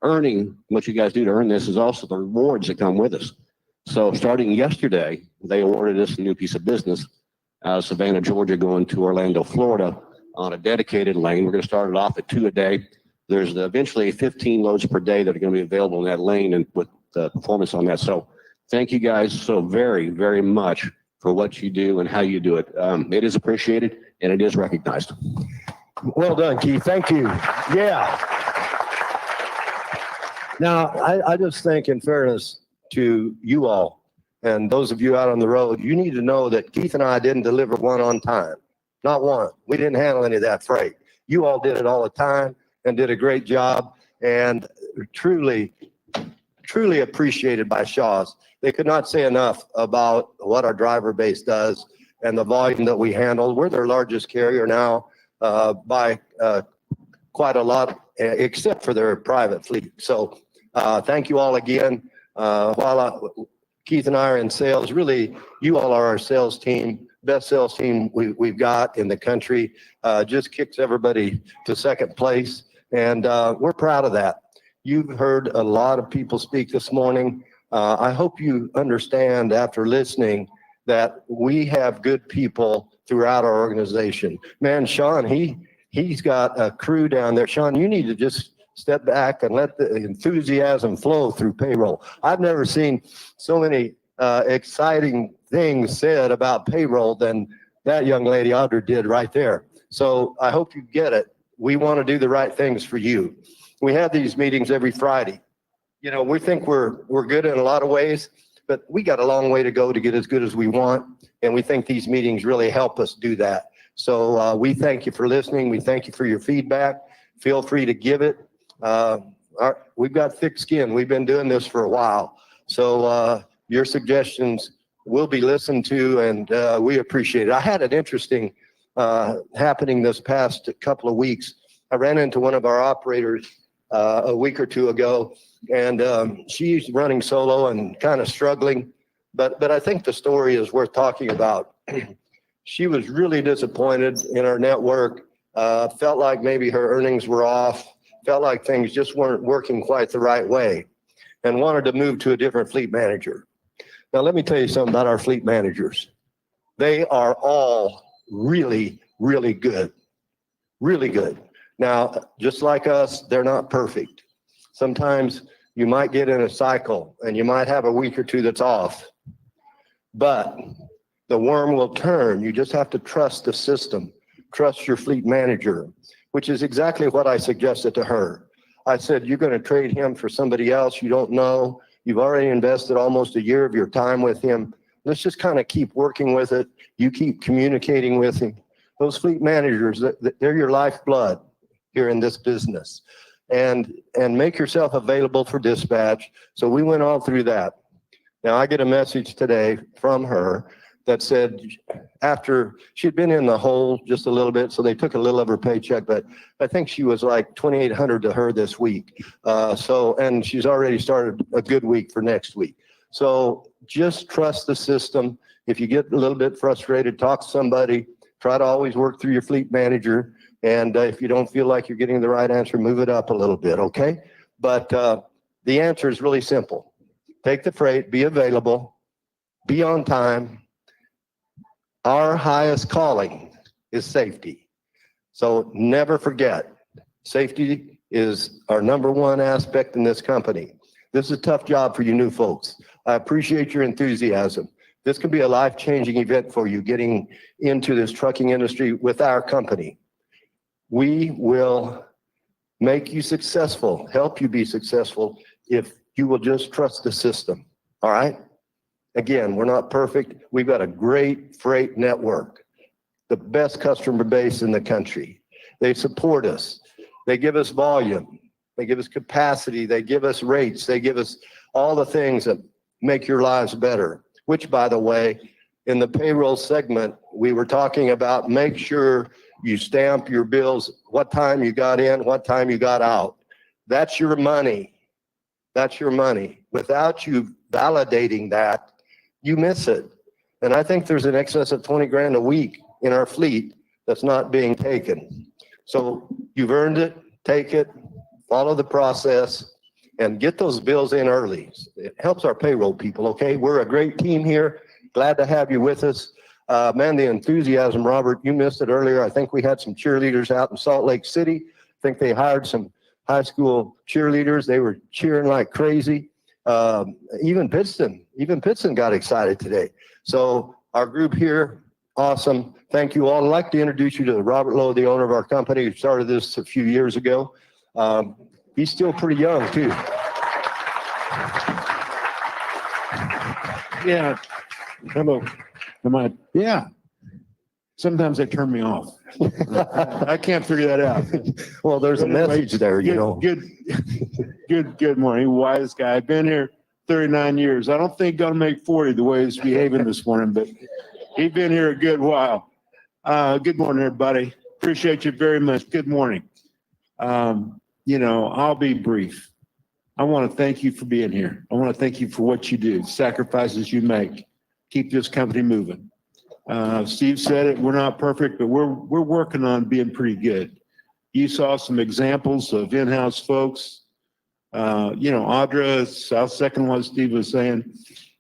earning what you guys do to earn this is also the rewards that come with us. So starting yesterday, they awarded us a new piece of business out of Savannah, Georgia, going to Orlando, Florida on a dedicated lane. We're going to start it off at 2 a day. There's eventually 15 loads per day that are going to be available in that lane, and with the performance on that. So thank you guys so very, very much for what you do and how you do it. It is appreciated and it is recognized. Well done, Keith. Thank you. Yeah. Now, I just think, in fairness to you all, and those of you out on the road, you need to know that Keith and I didn't deliver one on time. Not one. We didn't handle any of that freight. You all did it all the time and did a great job, and truly appreciated by Shaw's. They could not say enough about what our driver base does and the volume that we handle. We're their largest carrier now by quite a lot, except for their private fleet. So thank you all again. Keith and I are in sales, really, you all are our sales team, best sales team we've got in the country. Just kicks everybody to second place, and we're proud of that. You've heard a lot of people speak this morning. I hope you understand after listening that we have good people throughout our organization. Man, Sean, he's got a crew down there. Sean, you need to just step back and let the enthusiasm flow through payroll. I've never seen so many exciting things said about payroll than that young lady Audrey did right there. So I hope you get it. We want to do the right things for you. We have these meetings every Friday. You know, we think we're good in a lot of ways, but we got a long way to go to get as good as we want. And we think these meetings really help us do that. So we thank you for listening. We thank you for your feedback. Feel free to give it. We've got thick skin. We've been doing this for a while. So your suggestions will be listened to, and we appreciate it. I had an interesting happening this past couple of weeks. I ran into one of our operators a week or two ago, and she's running solo and kind of struggling, but I think the story is worth talking about. She was really disappointed in our network, felt like maybe her earnings were off, felt like things just weren't working quite the right way, and wanted to move to a different fleet manager. Now, let me tell you something about our fleet managers. They are all really, really good. Really good. Now, just like us, they're not perfect. Sometimes you might get in a cycle and you might have a week or two that's off, but the worm will turn. You just have to trust the system, trust your fleet manager, which is exactly what I suggested to her. I said, you're going to trade him for somebody else you don't know. You've already invested almost a year of your time with him. Let's just kind of keep working with it. You keep communicating with him. Those fleet managers, they're your lifeblood here in this business, and make yourself available for dispatch. So we went all through that. Now I get a message today from her that said after she'd been in the hole just a little bit, so they took a little of her paycheck, but I think she was like $2,800 to her this week. And she's already started a good week for next week. So just trust the system. If you get a little bit frustrated, talk to somebody. Try to always work through your fleet manager. And if you don't feel like you're getting the right answer, move it up a little bit, okay? But the answer is really simple. Take the freight, be available, be on time. Our highest calling is safety. So never forget, safety is our number one aspect in this company. This is a tough job for you new folks. I appreciate your enthusiasm. This could be a life-changing event for you getting into this trucking industry with our company. We will make you successful, help you be successful if you will just trust the system. All right? Again, we're not perfect. We've got a great freight network, the best customer base in the country. They support us. They give us volume. They give us capacity. They give us rates. They give us all the things that make your lives better, which, by the way, in the payroll segment, we were talking about make sure you stamp your bills, what time you got in, what time you got out. That's your money. That's your money. Without you validating that, you miss it. And I think there's an excess of 20 grand a week in our fleet that's not being taken. So you've earned it, take it, follow the process, and get those bills in early. It helps our payroll people, okay? We're a great team here. Glad to have you with us. Man, the enthusiasm, Robert, you missed it earlier. I think we had some cheerleaders out in Salt Lake City. I think they hired some high school cheerleaders. They were cheering like crazy. Even Pittston got excited today. So our group here, awesome. Thank you all. I'd like to introduce you to Robert Lowe, the owner of our company, who started this a few years ago. He's still pretty young too. Yeah. Hello. Am I? Yeah. Sometimes they turn me off. I can't figure that out. Well, there's a But anyway, message there, you know. Good morning. Wise guy. I've been here 39 years. I don't think gonna make 40 the way he's behaving this morning, but he's been here a good while. Good morning, everybody. Appreciate you very much. Good morning. I'll be brief. I want to thank you for being here. I want to thank you for what you do, sacrifices you make, keep this company moving. Steve said it, we're not perfect, but we're working on being pretty good. You saw some examples of in-house folks. Audra, South Second, what Steve was saying,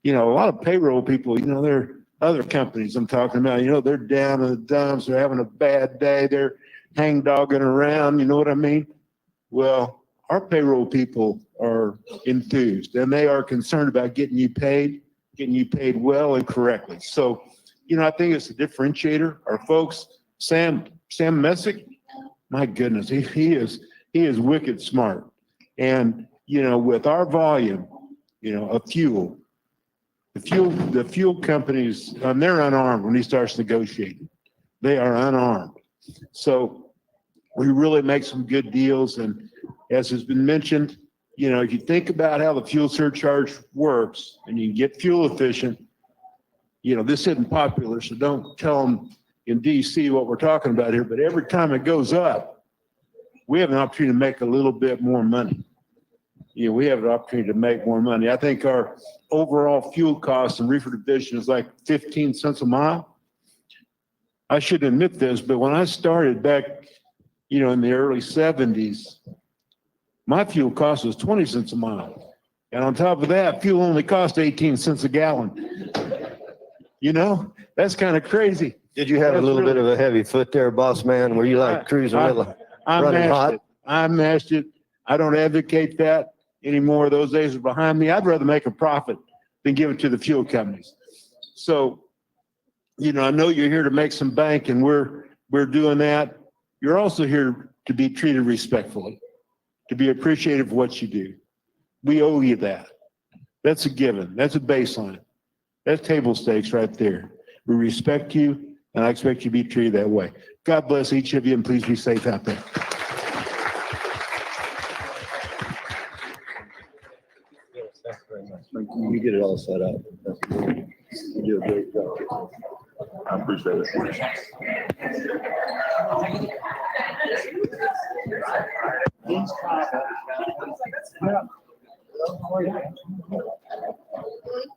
a lot of payroll people, there are other companies I'm talking about, they're down in the dumps, they're having a bad day, they're hang-dogging around, you know what I mean? Well, our payroll people are enthused and they are concerned about getting you paid well and correctly. So, I think it's a differentiator. Our folks, Sam Messick, my goodness, he is wicked smart. And, with our volume, of fuel, the fuel companies, they're unarmed when he starts negotiating. They are unarmed. So we really make some good deals. And as has been mentioned, if you think about how the fuel surcharge works and you can get fuel efficient, this isn't popular, so don't tell them in DC what we're talking about here, but every time it goes up, we have an opportunity to make a little bit more money. We have an opportunity to make more money. I think our overall fuel cost in reefer division is like 15 cents a mile. I should admit this, but when I started back, in the early 70s, my fuel cost was 20 cents a mile. And on top of that, fuel only cost 18 cents a gallon. That's kind of crazy. Did you have a little bit of a heavy foot there, boss man? Were you like cruising with running hot? I mashed it. I don't advocate that anymore. Those days are behind me. I'd rather make a profit than give it to the fuel companies. So, I know you're here to make some bank and we're doing that. You're also here to be treated respectfully, to be appreciative of what you do. We owe you that. That's a given. That's a baseline. That's table stakes right there. We respect you, and I expect you to be treated that way. God bless each of you, and please be safe out there. Thanks very much. You get it all set up. You do a great job. I appreciate it.